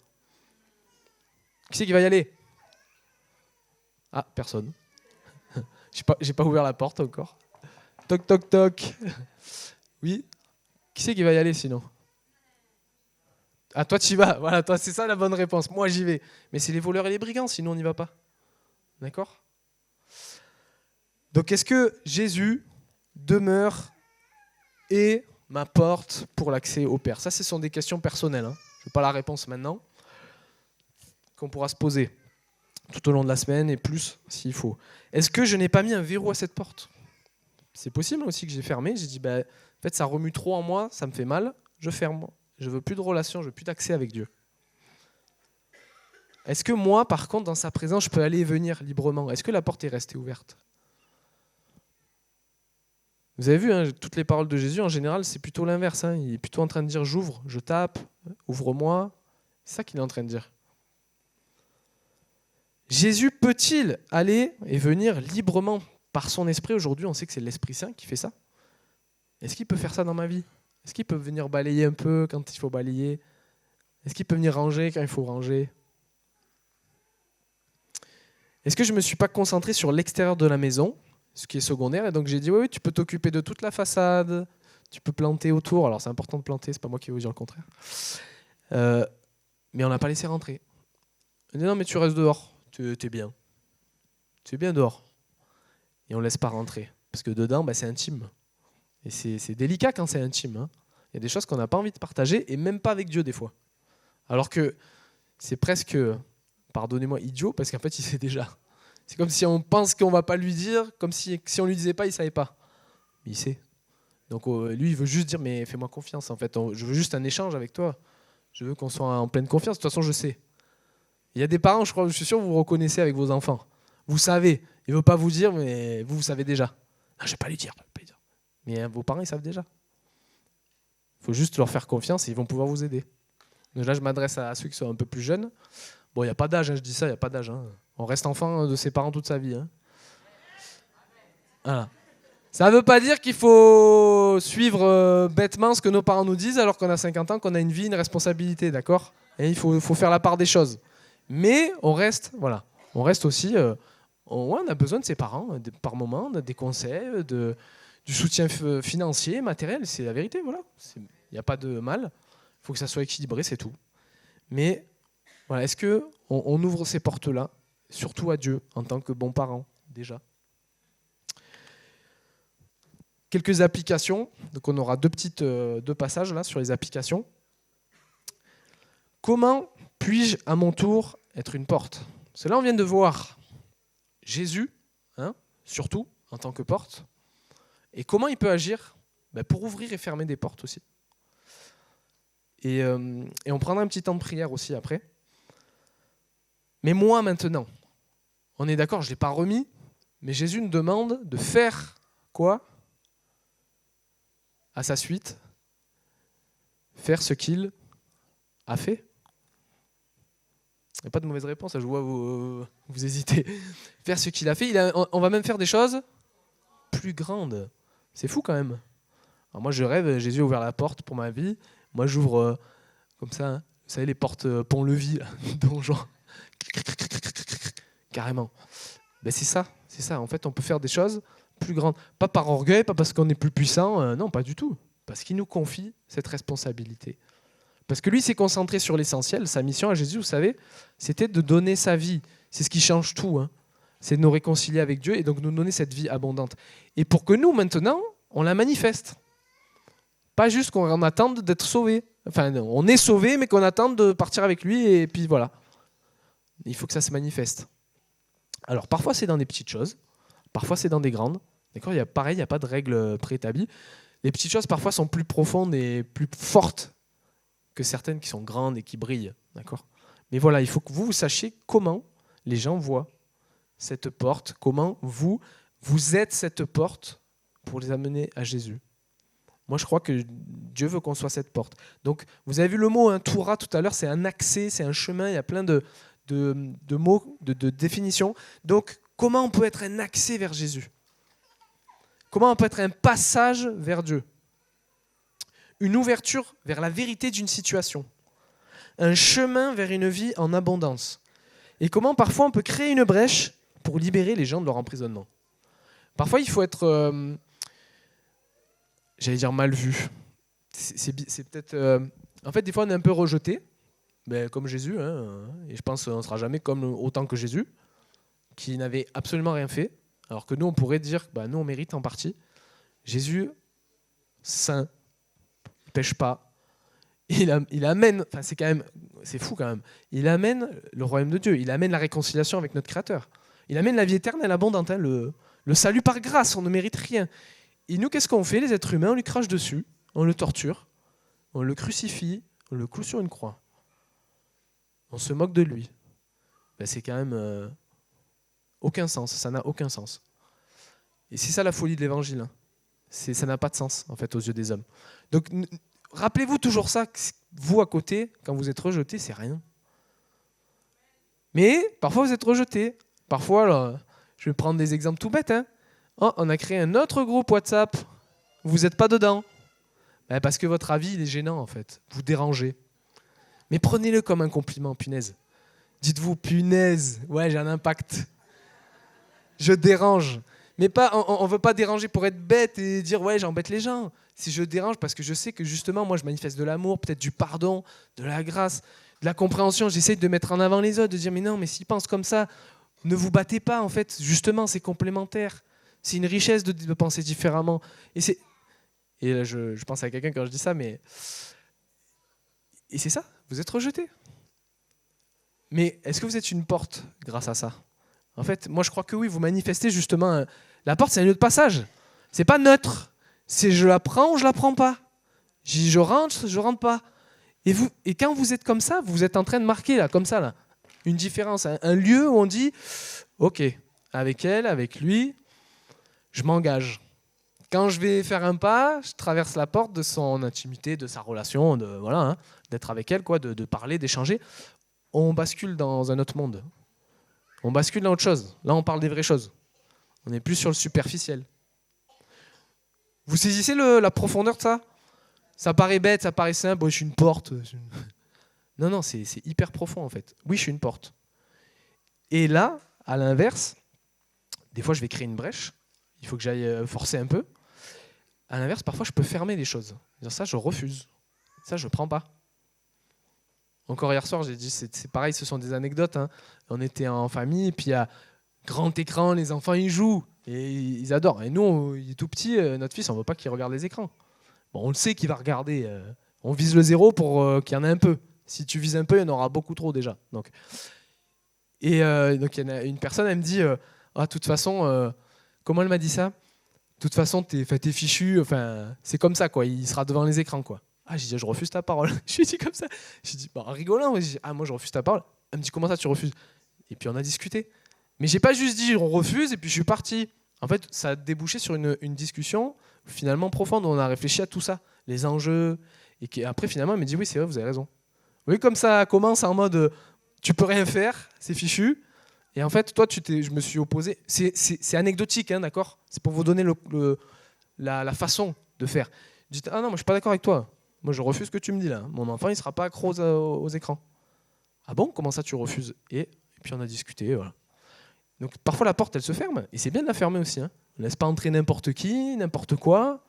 Qui c'est qui va y aller ? Ah, personne. J'ai pas ouvert la porte encore. Toc, toc, toc. Oui ? Qui c'est qui va y aller sinon ? Ah, toi tu y vas. Voilà, toi, c'est ça la bonne réponse. Moi j'y vais. Mais c'est les voleurs et les brigands, sinon on n'y va pas. D'accord ? Donc est-ce que Jésus demeure et ma porte pour l'accès au Père ? Ça, ce sont des questions personnelles. Hein. Je n'ai pas la réponse maintenant, qu'on pourra se poser tout au long de la semaine et plus s'il faut. Est-ce que je n'ai pas mis un verrou à cette porte ? C'est possible aussi que j'ai fermé. J'ai dit, en fait, ça remue trop en moi, ça me fait mal, je ferme. Je ne veux plus de relation, je ne veux plus d'accès avec Dieu. Est-ce que moi, par contre, dans sa présence, je peux aller et venir librement ? Est-ce que la porte est restée ouverte ? Vous avez vu, hein, toutes les paroles de Jésus, en général, c'est plutôt l'inverse. Hein. Il est plutôt en train de dire « j'ouvre, je tape, ouvre-moi ». C'est ça qu'il est en train de dire. Jésus peut-il aller et venir librement par son esprit? Aujourd'hui, on sait que c'est l'Esprit Saint qui fait ça. Est-ce qu'il peut faire ça dans ma vie? Est-ce qu'il peut venir balayer un peu quand il faut balayer? Est-ce qu'il peut venir ranger quand il faut ranger? Est-ce que je ne me suis pas concentré sur l'extérieur de la maison, ce qui est secondaire, et donc j'ai dit oui, tu peux t'occuper de toute la façade, tu peux planter autour. Alors c'est important de planter, c'est pas moi qui vais vous dire le contraire. Mais on n'a pas laissé rentrer. On dit non, mais tu restes dehors, tu es bien. Tu es bien dehors. Et on ne laisse pas rentrer. Parce que dedans, c'est intime. Et c'est délicat quand c'est intime. Hein. Il y a des choses qu'on n'a pas envie de partager, et même pas avec Dieu des fois. Alors que c'est presque, pardonnez-moi, idiot, parce qu'en fait, il sait déjà. C'est comme si on pense qu'on ne va pas lui dire, comme si on ne lui disait pas, il ne savait pas. Mais il sait. Donc lui, il veut juste dire, mais fais-moi confiance. En fait, je veux juste un échange avec toi. Je veux qu'on soit en pleine confiance. De toute façon, je sais. Il y a des parents, je suis sûr, vous vous reconnaissez avec vos enfants. Vous savez. Il ne veut pas vous dire, mais vous savez déjà. Non, je ne vais pas lui dire. Mais vos parents, ils savent déjà. Il faut juste leur faire confiance et ils vont pouvoir vous aider. Donc là, je m'adresse à ceux qui sont un peu plus jeunes. Bon, il n'y a pas d'âge, hein, je dis ça, il n'y a pas d'âge. Hein. On reste enfant de ses parents toute sa vie. Hein. Voilà. Ça ne veut pas dire qu'il faut suivre bêtement ce que nos parents nous disent alors qu'on a 50 ans, qu'on a une vie, une responsabilité, d'accord ? Et il faut faire la part des choses. Mais on reste aussi... on a besoin de ses parents par moment, des conseils, du soutien financier, matériel, c'est la vérité, voilà. Il n'y a pas de mal. Il faut que ça soit équilibré, c'est tout. Mais voilà, est-ce qu'on ouvre ces portes-là, surtout à Dieu, en tant que bon parent, déjà ? Quelques applications. Donc on aura deux passages là sur les applications. Comment puis-je à mon tour être une porte ? Parce que là on vient de voir Jésus, surtout en tant que porte. Et comment il peut agir ? Pour ouvrir et fermer des portes aussi. Et on prendra un petit temps de prière aussi après. Mais moi maintenant, on est d'accord, je ne l'ai pas remis, mais Jésus nous demande de faire quoi ? À sa suite, faire ce qu'il a fait. Il n'y a pas de mauvaise réponse, je vois vous hésitez. Faire ce qu'il a fait, on va même faire des choses plus grandes. C'est fou quand même. Alors moi je rêve, Jésus a ouvert la porte pour ma vie. Moi j'ouvre comme ça, hein. Vous savez les portes pont-levis, donjon. Carrément. C'est ça. En fait on peut faire des choses plus grandes. Pas par orgueil, pas parce qu'on est plus puissant, non, pas du tout. Parce qu'il nous confie cette responsabilité. Parce que lui s'est concentré sur l'essentiel. Sa mission à Jésus, vous savez, c'était de donner sa vie. C'est ce qui change tout. Hein. C'est de nous réconcilier avec Dieu et donc nous donner cette vie abondante. Et pour que nous, maintenant, on la manifeste. Pas juste qu'on attende d'être sauvé. Enfin, on est sauvé, mais qu'on attende de partir avec lui et puis voilà. Il faut que ça se manifeste. Alors, parfois, c'est dans des petites choses. Parfois, c'est dans des grandes. D'accord ? Il n'y a pas de règle préétablie. Les petites choses, parfois, sont plus profondes et plus fortes que certaines qui sont grandes et qui brillent. D'accord ? Mais voilà, il faut que vous sachiez comment les gens voient cette porte, comment vous êtes cette porte pour les amener à Jésus. Moi, je crois que Dieu veut qu'on soit cette porte. Donc, vous avez vu le mot Toura tout à l'heure, c'est un accès, c'est un chemin, il y a plein de mots, de définitions. Donc, comment on peut être un accès vers Jésus ? Comment on peut être un passage vers Dieu ? Une ouverture vers la vérité d'une situation. Un chemin vers une vie en abondance. Et comment parfois on peut créer une brèche pour libérer les gens de leur emprisonnement. Parfois, il faut être, mal vu. C'est peut-être... en fait, des fois, on est un peu rejeté, comme Jésus, et je pense qu'on ne sera jamais autant que Jésus, qui n'avait absolument rien fait, alors que nous, on pourrait dire, nous, on mérite en partie. Jésus, saint, il ne pêche pas, il amène, c'est fou quand même, il amène le royaume de Dieu, il amène la réconciliation avec notre Créateur, il amène la vie éternelle abondante, le salut par grâce, on ne mérite rien. Et nous, qu'est-ce qu'on fait, les êtres humains ? On lui crache dessus, on le torture, on le crucifie, on le cloue sur une croix. On se moque de lui. C'est quand même aucun sens, ça n'a aucun sens. Et c'est ça la folie de l'évangile. Ça n'a pas de sens, en fait, aux yeux des hommes. Donc, rappelez-vous toujours ça, que vous à côté, quand vous êtes rejeté, c'est rien. Mais parfois, vous êtes rejeté. Parfois, là, je vais prendre des exemples tout bêtes. Hein. Oh, on a créé un autre groupe WhatsApp. Vous n'êtes pas dedans. Parce que votre avis, il est gênant, en fait. Vous dérangez. Mais prenez-le comme un compliment, punaise. Dites-vous, punaise, ouais, j'ai un impact. Je dérange. Mais pas, on ne veut pas déranger pour être bête et dire, ouais, j'embête les gens. Si je dérange, parce que je sais que justement, moi, je manifeste de l'amour, peut-être du pardon, de la grâce, de la compréhension. J'essaie de mettre en avant les autres, de dire, mais non, mais s'ils pensent comme ça, ne vous battez pas, en fait. Justement, c'est complémentaire. C'est une richesse de penser différemment. Et là, je pense à quelqu'un quand je dis ça, mais... Et c'est ça, vous êtes rejeté. Mais est-ce que vous êtes une porte grâce à ça ? En fait, moi je crois que oui, vous manifestez justement... La porte, c'est un lieu de passage. C'est pas neutre. C'est je la prends ou je la prends pas. Je rentre pas. Et quand vous êtes comme ça, vous êtes en train de marquer, là, comme ça, là, une différence. Un lieu où on dit, ok, avec elle, avec lui, je m'engage. Quand je vais faire un pas, je traverse la porte de son intimité, de sa relation, d'être avec elle, de parler, d'échanger. On bascule dans un autre monde. On bascule dans autre chose. Là, on parle des vraies choses. On n'est plus sur le superficiel. Vous saisissez la profondeur de ça ? Ça paraît bête, ça paraît simple. Je suis une porte. Non, c'est hyper profond en fait. Oui, je suis une porte. Et là, à l'inverse, des fois, je vais créer une brèche. Il faut que j'aille forcer un peu. À l'inverse, parfois, je peux fermer les choses. Dire ça, je refuse. Ça, je ne prends pas. Encore hier soir, j'ai dit, c'est pareil, ce sont des anecdotes. Hein. On était en famille, et puis il y a grand écran, les enfants, ils jouent. Et ils adorent. Et nous, il est tout petit, notre fils, on ne veut pas qu'il regarde les écrans. Bon, on le sait qu'il va regarder. On vise le 0 pour qu'il y en ait un peu. Si tu vises un peu, il y en aura beaucoup trop déjà. Donc, il y en a une personne, elle me dit, de toute façon, comment elle m'a dit ça ? De toute façon, t'es fichu, c'est comme ça, quoi. Il sera devant les écrans, quoi. J'ai dit, je refuse ta parole. Je lui ai dit comme ça. J'ai dit, en rigolant, j'ai dit, moi je refuse ta parole. Elle me dit, comment ça tu refuses ? Et puis on a discuté. Mais j'ai pas juste dit, on refuse, et puis je suis parti. En fait, ça a débouché sur une discussion finalement profonde. On a réfléchi à tout ça, les enjeux. Et après, finalement, elle me dit, oui, c'est vrai, vous avez raison. Oui, comme ça commence en mode, tu peux rien faire, c'est fichu. Et en fait, toi, je me suis opposé. C'est anecdotique, hein, d'accord ? C'est pour vous donner la façon de faire. Dites, non, moi, je suis pas d'accord avec toi. Moi, je refuse ce que tu me dis là. Mon enfant, il sera pas accro aux écrans. Ah bon ? Comment ça, tu refuses ? Et puis, on a discuté, voilà. Donc, parfois, la porte, elle se ferme. Et c'est bien de la fermer aussi. Hein. On ne laisse pas entrer n'importe qui, n'importe quoi.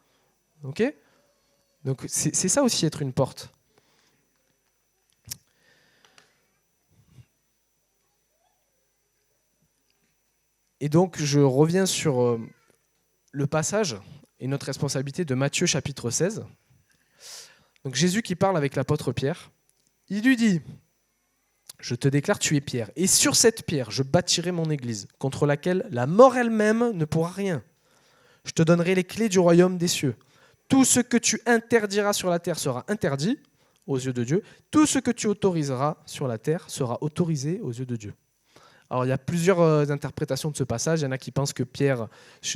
OK ? Donc, c'est ça aussi, être une porte. Et donc, je reviens sur le passage et notre responsabilité de Matthieu chapitre 16. Donc, Jésus qui parle avec l'apôtre Pierre, il lui dit, je te déclare, tu es Pierre, et sur cette pierre, je bâtirai mon église, contre laquelle la mort elle-même ne pourra rien. Je te donnerai les clés du royaume des cieux. Tout ce que tu interdiras sur la terre sera interdit aux yeux de Dieu. Tout ce que tu autoriseras sur la terre sera autorisé aux yeux de Dieu. Alors, il y a plusieurs interprétations de ce passage. Il y en a qui pensent que Pierre,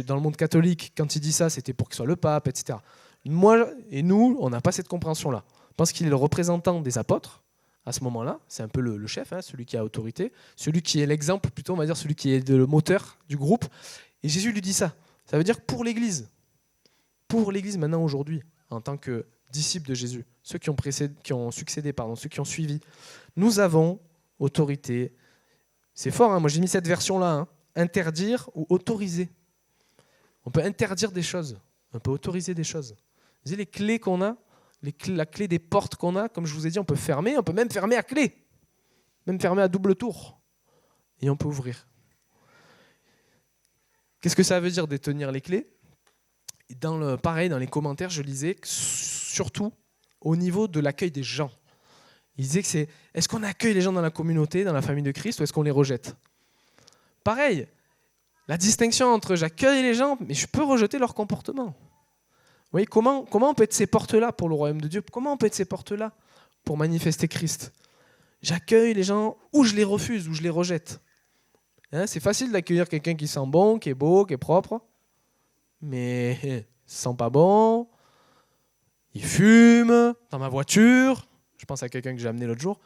dans le monde catholique, quand il dit ça, c'était pour qu'il soit le pape, etc. Moi et nous, on n'a pas cette compréhension-là. On pense qu'il est le représentant des apôtres à ce moment-là. C'est un peu le chef, hein, celui qui a autorité, celui qui est l'exemple, plutôt, on va dire, celui qui est le moteur du groupe. Et Jésus lui dit ça. Ça veut dire pour l'Église maintenant, aujourd'hui, en tant que disciples de Jésus, ceux qui ont succédé, ceux qui ont suivi, nous avons autorité. C'est fort, hein, moi j'ai mis cette version-là, hein, interdire ou autoriser. On peut interdire des choses, on peut autoriser des choses. Vous voyez les clés qu'on a, la clé des portes qu'on a, comme je vous ai dit, on peut fermer, on peut même fermer à clé, même fermer à double tour, et on peut ouvrir. Qu'est-ce que ça veut dire détenir les clés ? Pareil, dans les commentaires, je lisais, surtout au niveau de l'accueil des gens. Il disait que est-ce qu'on accueille les gens dans la communauté, dans la famille de Christ, ou est-ce qu'on les rejette ? Pareil, la distinction entre j'accueille les gens, mais je peux rejeter leur comportement. Vous voyez, comment on peut être ces portes-là pour le royaume de Dieu ? Comment on peut être ces portes-là pour manifester Christ ? J'accueille les gens, ou je les refuse, ou je les rejette. Hein, c'est facile d'accueillir quelqu'un qui sent bon, qui est beau, qui est propre, mais il ne sent pas bon, il fume dans ma voiture. Je pense à quelqu'un que j'ai amené l'autre jour.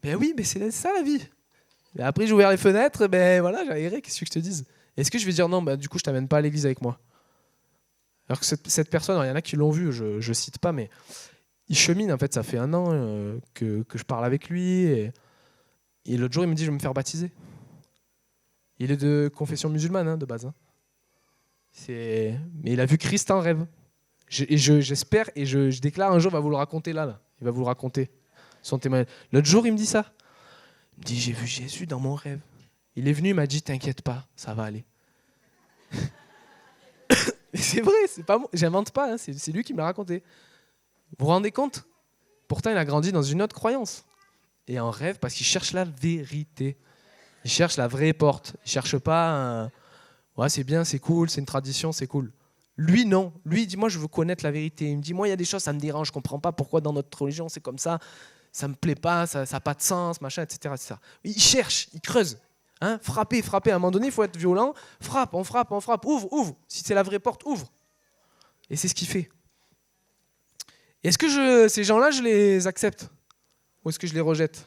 Ben oui, mais c'est ça la vie. Et après, j'ai ouvert les fenêtres, ben voilà, j'ai aéré, qu'est-ce que je te dise? Est-ce que je vais dire non, bah, du coup, je t'amène pas à l'église avec moi? Alors que cette personne, alors, il y en a qui l'ont vu, je cite pas, mais il chemine, en fait, ça fait 1 an que je parle avec lui, et l'autre jour, il me dit, je vais me faire baptiser. Il est de confession musulmane, hein, de base. Hein. Mais il a vu Christ en rêve. J'espère, et je déclare un jour, il va vous le raconter là. Il va vous le raconter, son témoignage. L'autre jour, il me dit ça. Il me dit, j'ai vu Jésus dans mon rêve. Il est venu, il m'a dit, t'inquiète pas, ça va aller. C'est vrai, c'est pas moi, j'invente pas, hein, c'est lui qui me l'a raconté. Vous vous rendez compte? Pourtant, il a grandi dans une autre croyance. Et en rêve, parce qu'il cherche la vérité. Il cherche la vraie porte. Il cherche pas un... Ouais, c'est bien, c'est cool, c'est une tradition, c'est cool. Lui, non. Lui, il dit, moi, je veux connaître la vérité. Il me dit, moi, il y a des choses, ça me dérange, je comprends pas pourquoi dans notre religion, c'est comme ça me plaît pas, ça n'a pas de sens, machin, etc., etc. Il cherche, il creuse. Hein, frapper. À un moment donné, il faut être violent. On frappe. Ouvre. Si c'est la vraie porte, ouvre. Et c'est ce qu'il fait. Est-ce que ces gens-là, je les accepte? Ou est-ce que je les rejette?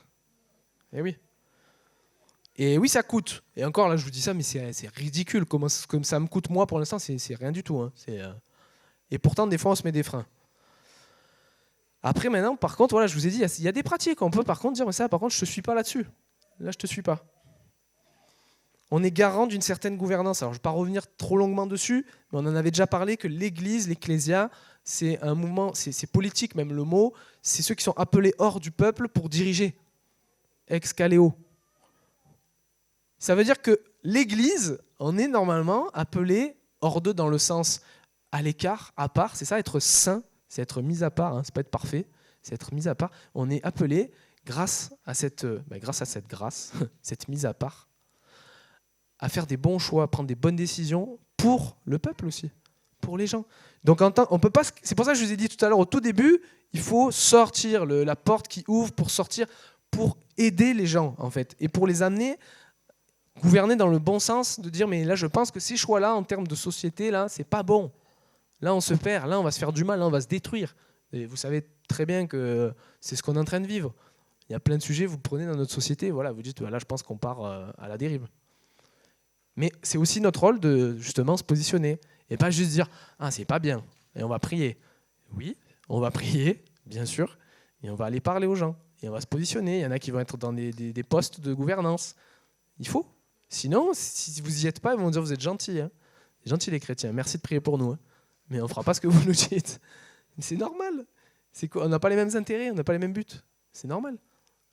Eh oui. Et oui, ça coûte. Et encore, là, je vous dis ça, mais c'est ridicule. Comme ça me coûte, moi, pour l'instant, c'est rien du tout. Hein. Et pourtant, des fois, on se met des freins. Après, maintenant, par contre, voilà, je vous ai dit, il y a des pratiques. On peut, par contre, dire, mais ça, par contre, je ne te suis pas là-dessus. Là, je ne te suis pas. On est garant d'une certaine gouvernance. Alors, je ne vais pas revenir trop longuement dessus, mais on en avait déjà parlé que l'Église, l'Ecclésia, c'est un mouvement, c'est politique même le mot, c'est ceux qui sont appelés hors du peuple pour diriger. Ex kaleo. Ça veut dire que l'Église, on est normalement appelé hors d'eux dans le sens à l'écart, à part. C'est ça, être saint, c'est être mis à part. Hein, c'est pas être parfait, c'est être mis à part. On est appelé grâce à cette grâce, cette mise à part, à faire des bons choix, à prendre des bonnes décisions pour le peuple aussi, pour les gens. Donc on peut pas. C'est pour ça que je vous ai dit tout à l'heure au tout début, il faut sortir la porte qui ouvre pour sortir, pour aider les gens en fait, et pour les amener gouverner dans le bon sens, de dire mais là je pense que ces choix-là en termes de société là c'est pas bon. Là on se perd, là on va se faire du mal, là on va se détruire. Et vous savez très bien que c'est ce qu'on est en train de vivre. Il y a plein de sujets vous prenez dans notre société, voilà vous dites là je pense qu'on part à la dérive. Mais c'est aussi notre rôle de justement se positionner et pas juste dire ah c'est pas bien et on va prier. Oui, on va prier bien sûr et on va aller parler aux gens et on va se positionner. Il y en a qui vont être dans des postes de gouvernance. Il faut. Sinon, si vous n'y êtes pas, ils vont dire vous êtes gentils. Hein. Gentils les chrétiens, merci de prier pour nous. Hein. Mais on ne fera pas ce que vous nous dites. C'est normal. On n'a pas les mêmes intérêts, on n'a pas les mêmes buts. C'est normal.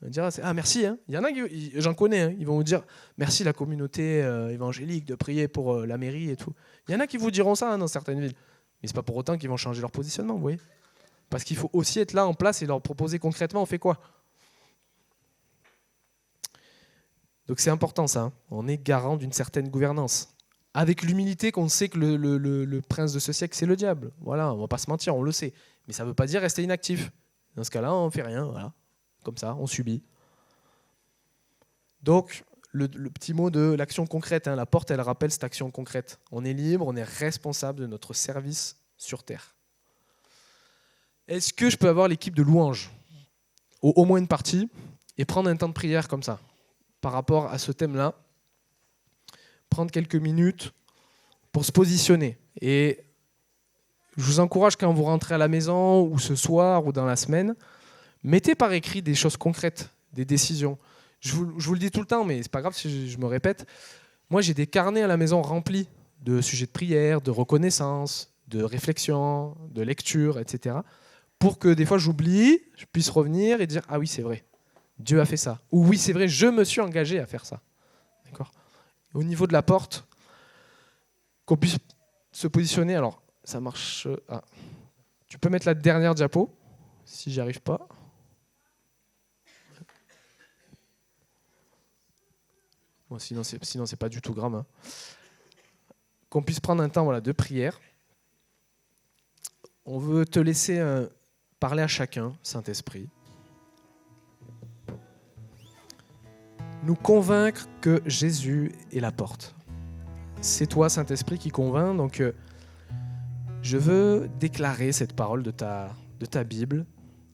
On va dire ah merci. Hein. Il y en a j'en connais, hein. Ils vont vous dire merci la communauté évangélique de prier pour la mairie et tout. Il y en a qui vous diront ça hein, dans certaines villes. Mais c'est pas pour autant qu'ils vont changer leur positionnement, vous voyez. Parce qu'il faut aussi être là en place et leur proposer concrètement on fait quoi. Donc c'est important ça, hein. On est garant d'une certaine gouvernance. Avec l'humilité qu'on sait que le prince de ce siècle, c'est le diable. Voilà, on ne va pas se mentir, on le sait. Mais ça ne veut pas dire rester inactif. Dans ce cas-là, on ne fait rien, voilà. Comme ça, on subit. Donc, le petit mot de l'action concrète, hein, la porte, elle rappelle cette action concrète. On est libre, on est responsable de notre service sur terre. Est-ce que je peux avoir l'équipe de louanges, au moins une partie, et prendre un temps de prière comme ça par rapport à ce thème-là, prendre quelques minutes pour se positionner. Et je vous encourage quand vous rentrez à la maison, ou ce soir, ou dans la semaine, mettez par écrit des choses concrètes, des décisions. Je vous le dis tout le temps, mais c'est pas grave si je me répète. Moi, j'ai des carnets à la maison remplis de sujets de prière, de reconnaissance, de réflexion, de lecture, etc. Pour que des fois j'oublie, je puisse revenir et dire « Ah oui, c'est vrai, Dieu a fait ça. » Ou « Oui, c'est vrai, je me suis engagé à faire ça. » D'accord ? Au niveau de la porte, qu'on puisse se positionner. Alors, ça marche. Ah. Tu peux mettre la dernière diapo, si j'y arrive pas. Bon, sinon, c'est pas du tout grave. Hein. Qu'on puisse prendre un temps voilà, de prière. On veut te laisser parler à chacun, Saint-Esprit. Nous convaincre que Jésus est la porte. C'est toi, Saint-Esprit, qui convainc. Donc, je veux déclarer cette parole de ta Bible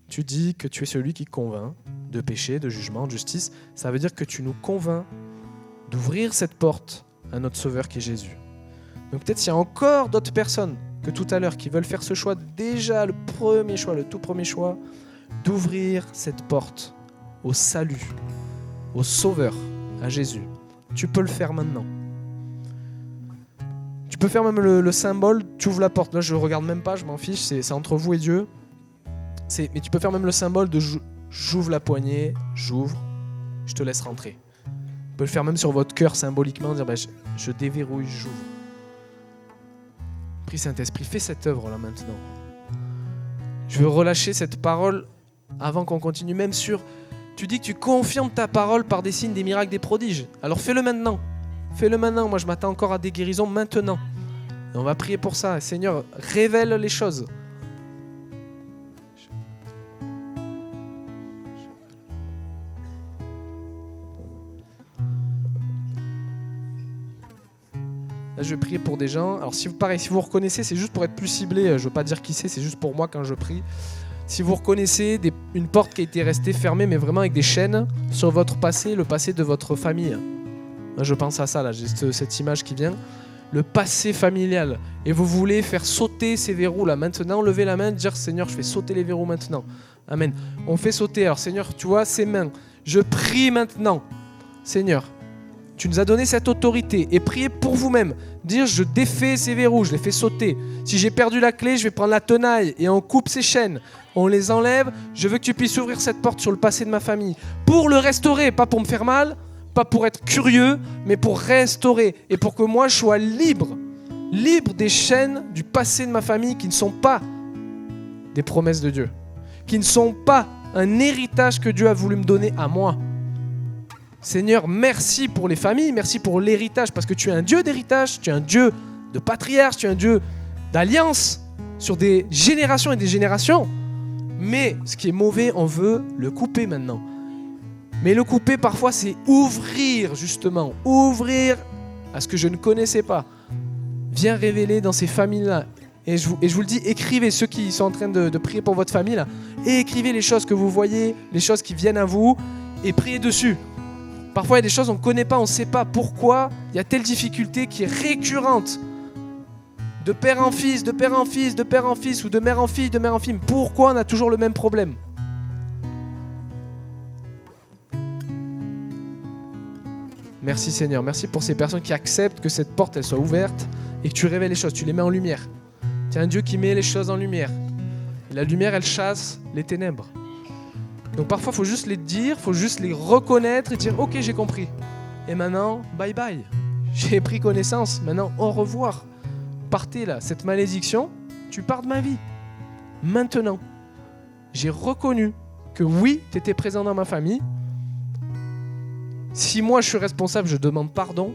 tu dis que tu es celui qui convainc de péché, de jugement, de justice. Ça veut dire que tu nous convaincs d'ouvrir cette porte à notre Sauveur qui est Jésus. Donc peut-être s'il y a encore d'autres personnes que tout à l'heure qui veulent faire ce choix, déjà le premier choix, le tout premier choix, d'ouvrir cette porte au salut, au Sauveur, à Jésus. Tu peux le faire maintenant. Tu peux faire même le symbole, tu ouvres la porte. Là, je ne regarde même pas, je m'en fiche, c'est entre vous et Dieu. Mais tu peux faire même le symbole de j'ouvre la poignée, j'ouvre, je te laisse rentrer. Tu peux le faire même sur votre cœur symboliquement, dire je déverrouille, j'ouvre. Prie Saint-Esprit, fais cette œuvre là maintenant. Je veux relâcher cette parole avant qu'on continue, même sur... Tu dis que tu confirmes ta parole par des signes, des miracles, des prodiges. Alors fais-le maintenant. Fais-le maintenant. Moi, je m'attends encore à des guérisons maintenant. Et on va prier pour ça. Seigneur, révèle les choses. Là, je vais prier pour des gens. Alors, si vous reconnaissez, c'est juste pour être plus ciblé. Je ne veux pas dire qui c'est juste pour moi quand je prie. Si vous reconnaissez une porte qui a été restée fermée, mais vraiment avec des chaînes sur votre passé, le passé de votre famille. Moi, je pense à ça, là, j'ai cette image qui vient. Le passé familial. Et vous voulez faire sauter ces verrous là maintenant, levez la main, dire Seigneur, je fais sauter les verrous maintenant. Amen. On fait sauter. Alors Seigneur, tu vois ces mains. Je prie maintenant. Seigneur, tu nous as donné cette autorité et priez pour vous-même. Dire je défais ces verrous, je les fais sauter. Si j'ai perdu la clé, je vais prendre la tenaille et on coupe ces chaînes. On les enlève. Je veux que tu puisses ouvrir cette porte sur le passé de ma famille. Pour le restaurer, pas pour me faire mal, pas pour être curieux, mais pour restaurer. Et pour que moi je sois libre. Libre des chaînes du passé de ma famille qui ne sont pas des promesses de Dieu. Qui ne sont pas un héritage que Dieu a voulu me donner à moi. Seigneur, merci pour les familles, merci pour l'héritage, parce que tu es un Dieu d'héritage, tu es un Dieu de patriarche, tu es un Dieu d'alliance sur des générations et des générations. Mais ce qui est mauvais, on veut le couper maintenant. Mais le couper, parfois, c'est ouvrir, justement, ouvrir à ce que je ne connaissais pas. Viens révéler dans ces familles-là. Et je vous le dis, écrivez, ceux qui sont en train de prier pour votre famille, là, et écrivez les choses que vous voyez, les choses qui viennent à vous, et priez dessus. Parfois, il y a des choses qu'on ne connaît pas, on ne sait pas pourquoi il y a telle difficulté qui est récurrente. De père en fils, de père en fils, de père en fils, ou de mère en fille, de mère en fille. Pourquoi on a toujours le même problème ? Merci Seigneur, merci pour ces personnes qui acceptent que cette porte elle soit ouverte et que tu révèles les choses, tu les mets en lumière. Tu es un Dieu qui met les choses en lumière. La lumière, elle chasse les ténèbres. Donc parfois, il faut juste les dire, il faut juste les reconnaître et dire « Ok, j'ai compris. Et maintenant, bye bye. J'ai pris connaissance. Maintenant, au revoir. Partez là. Cette malédiction, tu pars de ma vie. Maintenant, j'ai reconnu que oui, tu étais présent dans ma famille. Si moi, je suis responsable, je demande pardon.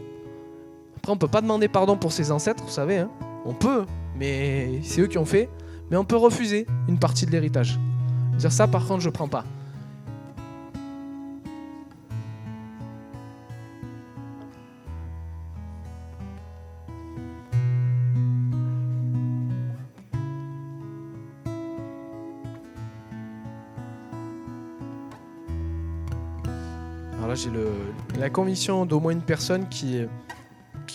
Après, on ne peut pas demander pardon pour ses ancêtres, vous savez. Hein. On peut, mais c'est eux qui ont fait. Mais on peut refuser une partie de l'héritage. Dire ça, par contre, je ne prends pas. Alors là, j'ai la conviction d'au moins une personne qui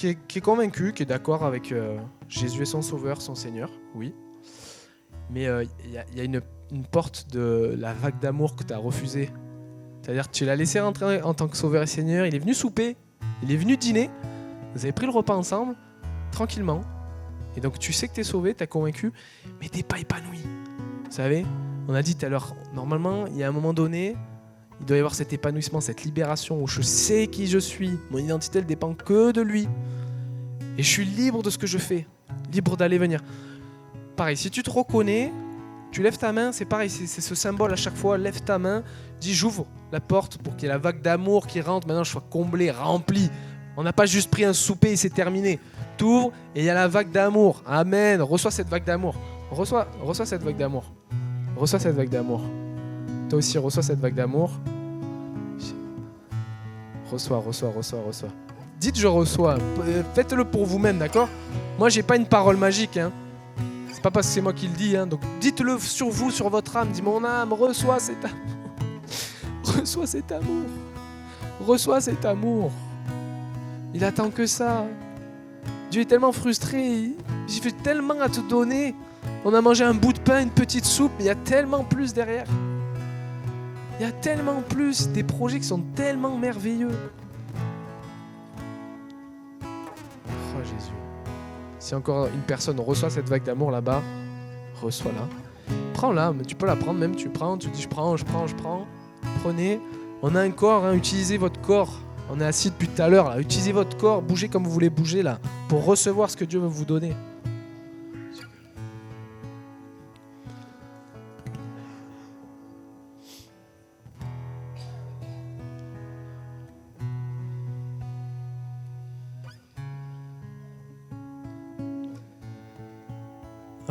est convaincue, qui est d'accord avec Jésus et son Sauveur, son Seigneur, oui. Mais il y a une porte de la vague d'amour que tu as refusée. C'est-à-dire que tu l'as laissé rentrer en tant que Sauveur et Seigneur, il est venu souper, il est venu dîner, vous avez pris le repas ensemble, tranquillement. Et donc tu sais que tu es sauvé, tu es convaincu, mais tu n'es pas épanoui. Vous savez, on a dit tout à l'heure, normalement, il y a un moment donné, il doit y avoir cet épanouissement, cette libération où je sais qui je suis. Mon identité, elle dépend que de lui. Et je suis libre de ce que je fais. Libre d'aller venir. Pareil, si tu te reconnais, tu lèves ta main, c'est pareil, c'est ce symbole à chaque fois. Lève ta main, dis j'ouvre la porte pour qu'il y ait la vague d'amour qui rentre. Maintenant, je sois comblé, rempli. On n'a pas juste pris un souper et c'est terminé. T'ouvres et il y a la vague d'amour. Amen. Reçois cette vague d'amour. Reçois cette vague d'amour. Reçois cette vague d'amour. Toi aussi, reçois cette vague d'amour. Reçois. Dites je reçois. Faites-le pour vous-même, d'accord ? Moi, j'ai pas une parole magique. Hein. C'est pas parce que c'est moi qui le dis, hein, donc dites-le sur vous, sur votre âme. Dis mon âme, reçois cet amour. Reçois cet amour. Reçois cet amour. Il attend que ça. Dieu est tellement frustré. J'ai fait tellement à te donner. On a mangé un bout de pain, une petite soupe, mais il y a tellement plus derrière. Il y a tellement plus, des projets qui sont tellement merveilleux. Oh Jésus. Si encore une personne reçoit cette vague d'amour là-bas, reçois-la. Prends-la, mais tu peux la prendre même, tu prends, tu dis je prends. Prenez. On a un corps, hein, utilisez votre corps. On est assis depuis tout à l'heure, là. Utilisez votre corps, bougez comme vous voulez bouger là, pour recevoir ce que Dieu veut vous donner.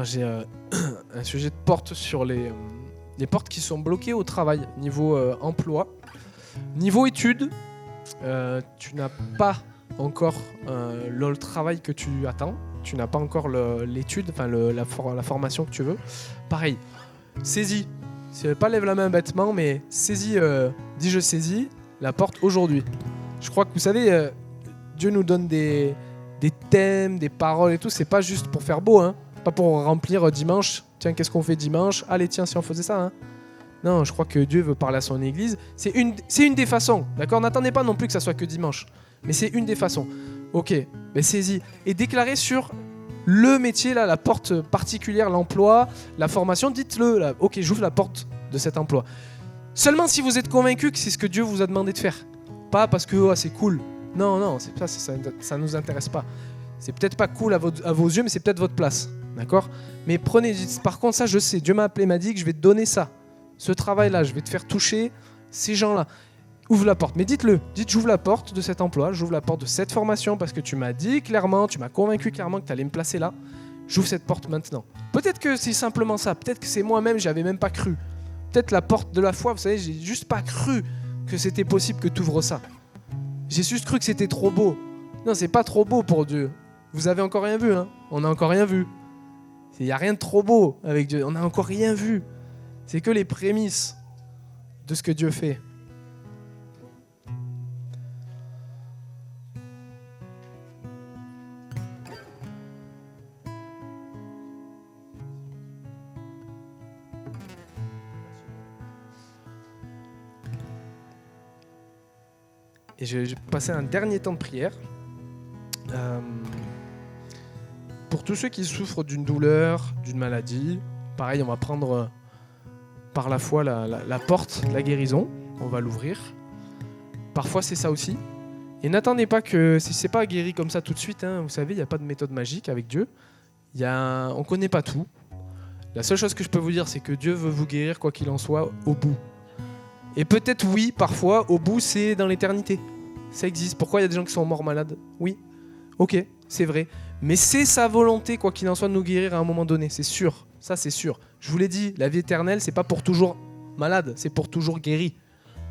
J'ai un sujet de porte sur les portes qui sont bloquées au travail, niveau emploi. Niveau études, tu n'as pas encore le travail que tu attends. Tu n'as pas encore l'étude, enfin la formation que tu veux. Pareil, saisis. Pas lève la main bêtement, mais saisis, dis je saisis la porte aujourd'hui. Je crois que vous savez, Dieu nous donne des thèmes, des paroles et tout. C'est pas juste pour faire beau, hein. Pas pour remplir dimanche. Tiens, qu'est-ce qu'on fait dimanche? Allez, tiens, si on faisait ça, hein. Non, je crois que Dieu veut parler à son église. C'est une des façons, d'accord? N'attendez pas non plus que ça soit que dimanche. Mais c'est une des façons. Ok, mais saisis. Et déclarez sur le métier, là, la porte particulière, l'emploi, la formation. Dites-le, là. Ok, j'ouvre la porte de cet emploi. Seulement si vous êtes convaincu que c'est ce que Dieu vous a demandé de faire. Pas parce que c'est cool. Non, c'est pas, ça nous intéresse pas. C'est peut-être pas cool à vos yeux, mais c'est peut-être votre place. D'accord? Mais par contre, ça, je sais. Dieu m'a appelé, m'a dit que je vais te donner ça. Ce travail-là, je vais te faire toucher ces gens-là. Ouvre la porte. Mais dites-le. Dites, j'ouvre la porte de cet emploi, j'ouvre la porte de cette formation parce que tu m'as dit clairement, tu m'as convaincu clairement que tu allais me placer là. J'ouvre cette porte maintenant. Peut-être que c'est simplement ça. Peut-être que c'est moi-même, j'avais même pas cru. Peut-être la porte de la foi, vous savez, j'ai juste pas cru que c'était possible que tu ouvres ça. J'ai juste cru que c'était trop beau. Non, c'est pas trop beau pour Dieu. Vous avez encore rien vu, hein? On n'a encore rien vu. Il n'y a rien de trop beau avec Dieu. On n'a encore rien vu. C'est que les prémices de ce que Dieu fait. Et je vais passer un dernier temps de prière. Pour tous ceux qui souffrent d'une douleur, d'une maladie, pareil, on va prendre par la foi la porte de la guérison. On va l'ouvrir. Parfois, c'est ça aussi. Et n'attendez pas que, si c'est pas guéri comme ça tout de suite, hein, vous savez, il n'y a pas de méthode magique avec Dieu. On ne connaît pas tout. La seule chose que je peux vous dire, c'est que Dieu veut vous guérir, quoi qu'il en soit, au bout. Et peut-être, oui, parfois, au bout, c'est dans l'éternité. Ça existe. Pourquoi il y a des gens qui sont morts malades? Oui, ok, c'est vrai. Mais c'est sa volonté, quoi qu'il en soit, de nous guérir à un moment donné, c'est sûr. Ça, c'est sûr. Je vous l'ai dit, la vie éternelle, c'est pas pour toujours malade, c'est pour toujours guéri.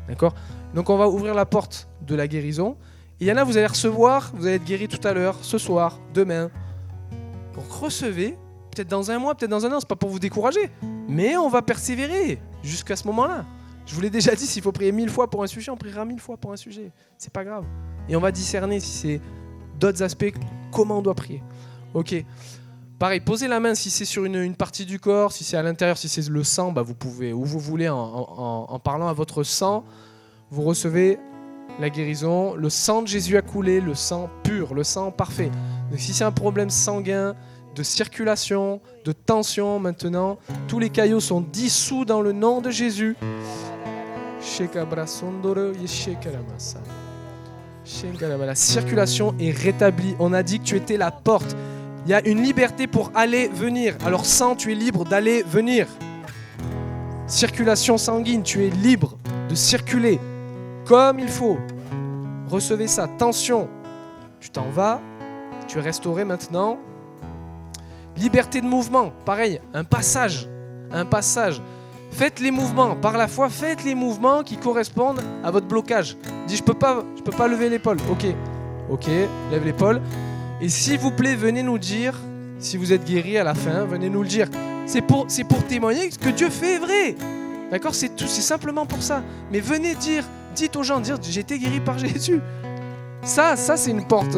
D'accord? Donc on va ouvrir la porte de la guérison. Et il y en a, vous allez recevoir, vous allez être guéri tout à l'heure, ce soir, demain. Donc recevez, peut-être dans un mois, peut-être dans un an, c'est pas pour vous décourager. Mais on va persévérer jusqu'à ce moment-là. Je vous l'ai déjà dit, s'il faut prier 1000 fois pour un sujet, on priera 1000 fois pour un sujet. C'est pas grave. Et on va discerner si c'est d'autres aspects, comment on doit prier. Ok. Pareil, posez la main si c'est sur une partie du corps, si c'est à l'intérieur, si c'est le sang, bah vous pouvez, où vous voulez, en parlant à votre sang, vous recevez la guérison. Le sang de Jésus a coulé, le sang pur, le sang parfait. Donc si c'est un problème sanguin, de circulation, de tension maintenant, tous les caillots sont dissous dans le nom de Jésus. La circulation est rétablie. On a dit que tu étais la porte. Il y a une liberté pour aller, venir. Alors sang, tu es libre d'aller, venir. Circulation sanguine, tu es libre de circuler comme il faut. Recevez ça. Tension, tu t'en vas. Tu es restauré maintenant. Liberté de mouvement, pareil, un passage. Faites les mouvements, par la foi, faites les mouvements qui correspondent à votre blocage. Dis, je peux pas lever l'épaule. Ok, lève l'épaule. Et s'il vous plaît, venez nous dire Si vous êtes guéri à la fin, venez nous le dire. C'est pour témoigner que ce que Dieu fait est vrai. D'accord, c'est tout, c'est simplement pour ça. Mais venez dites aux gens, j'ai été guéri par Jésus. Ça c'est une porte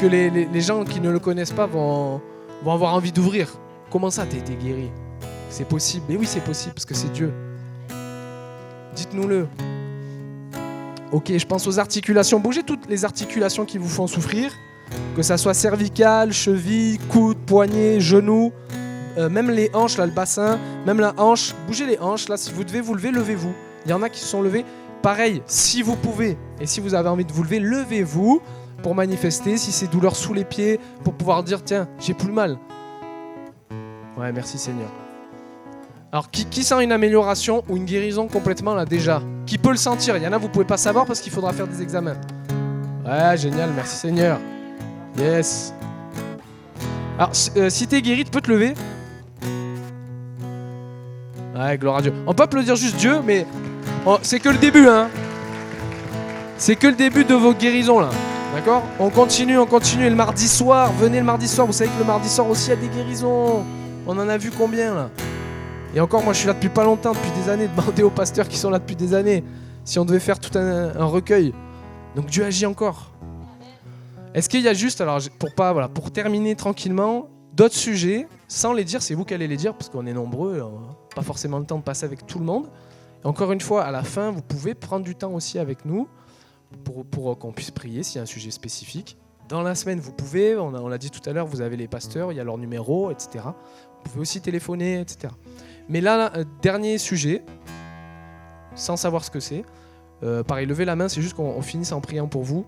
que les gens qui ne le connaissent pas vont avoir envie d'ouvrir. Comment ça, t'as été guéri? C'est possible. Mais oui, c'est possible parce que c'est Dieu. Dites-nous-le. Ok, je pense aux articulations. Bougez toutes les articulations qui vous font souffrir. Que ça soit cervical, cheville, coude, poignet, genou, même les hanches, là, le bassin, même la hanche. Bougez les hanches, là, si vous devez vous lever, levez-vous. Il y en a qui se sont levés. Pareil, si vous pouvez, et si vous avez envie de vous lever, levez-vous pour manifester. Si c'est douleur sous les pieds, pour pouvoir dire, tiens, j'ai plus mal. Ouais, merci Seigneur. Alors, qui sent une amélioration ou une guérison complètement, là, déjà? Qui peut le sentir? Il y en a, vous pouvez pas savoir parce qu'il faudra faire des examens. Ouais, génial, merci Seigneur. Yes. Alors, si t'es guéri, tu peux te lever. Ouais, gloire à Dieu. On peut applaudir juste Dieu, mais c'est que le début, hein. C'est que le début de vos guérisons, là. D'accord ? On continue. Et le mardi soir, venez le mardi soir. Vous savez que le mardi soir aussi, il y a des guérisons. On en a vu combien, là ? Et encore, moi, je suis là depuis pas longtemps, depuis des années. Demandez aux pasteurs qui sont là depuis des années si on devait faire tout un recueil. Donc Dieu agit encore. Est-ce qu'il y a juste, alors pour terminer tranquillement, d'autres sujets, sans les dire, c'est vous qui allez les dire, parce qu'on est nombreux, on n'a pas forcément le temps de passer avec tout le monde. Et encore une fois, à la fin, vous pouvez prendre du temps aussi avec nous pour qu'on puisse prier s'il y a un sujet spécifique. Dans la semaine, vous pouvez, on l'a dit tout à l'heure, vous avez les pasteurs, il y a leur numéro, etc. Vous pouvez aussi téléphoner, etc. Mais là, dernier sujet, sans savoir ce que c'est, pareil, levez la main, c'est juste qu'on finisse en priant pour vous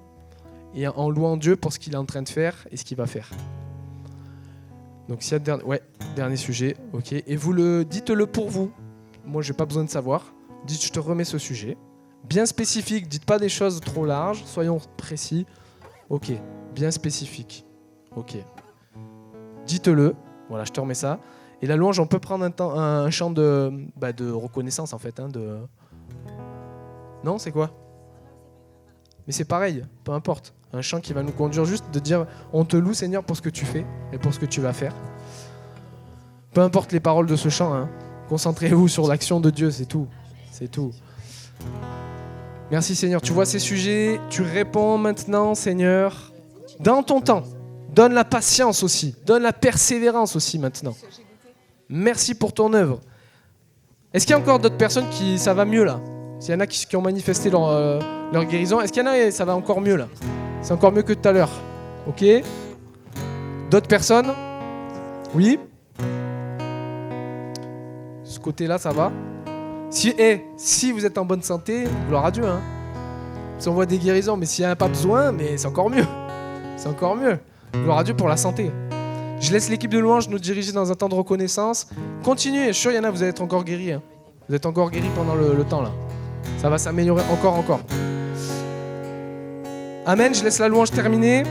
et en louant Dieu pour ce qu'il est en train de faire et ce qu'il va faire. Donc s'il y a dernier sujet, ok. Et vous dites-le pour vous. Moi, j'ai pas besoin de savoir. Dites, je te remets ce sujet. Bien spécifique, dites pas des choses trop larges, soyons précis. Ok, bien spécifique. Ok. Dites-le. Voilà, je te remets ça. Et la louange, on peut prendre un chant de reconnaissance en fait. Non, c'est quoi ? Mais c'est pareil, peu importe. Un chant qui va nous conduire juste de dire on te loue Seigneur pour ce que tu fais et pour ce que tu vas faire. Peu importe les paroles de ce chant, concentrez-vous sur l'action de Dieu, c'est tout. C'est tout. Merci Seigneur, tu vois ces sujets, tu réponds maintenant Seigneur, dans ton temps. Donne la patience aussi, donne la persévérance aussi maintenant. Merci pour ton œuvre. Est-ce qu'il y a encore d'autres personnes qui ça va mieux là ? S'il y en a qui ont manifesté leur guérison, est-ce qu'il y en a ça va encore mieux là ? C'est encore mieux que tout à l'heure. Ok ? D'autres personnes ? Oui ? Ce côté-là, ça va ? Si vous êtes en bonne santé, gloire à Dieu. Si on voit des guérisons, mais s'il n'y en a pas besoin, mais c'est encore mieux. C'est encore mieux. Gloire à Dieu pour la santé. Je laisse l'équipe de louange nous diriger dans un temps de reconnaissance. Continuez, je suis sûr, il y en a, vous allez être encore guéris. Vous êtes encore guéris pendant le temps là. Ça va s'améliorer encore. Amen, je laisse la louange terminer.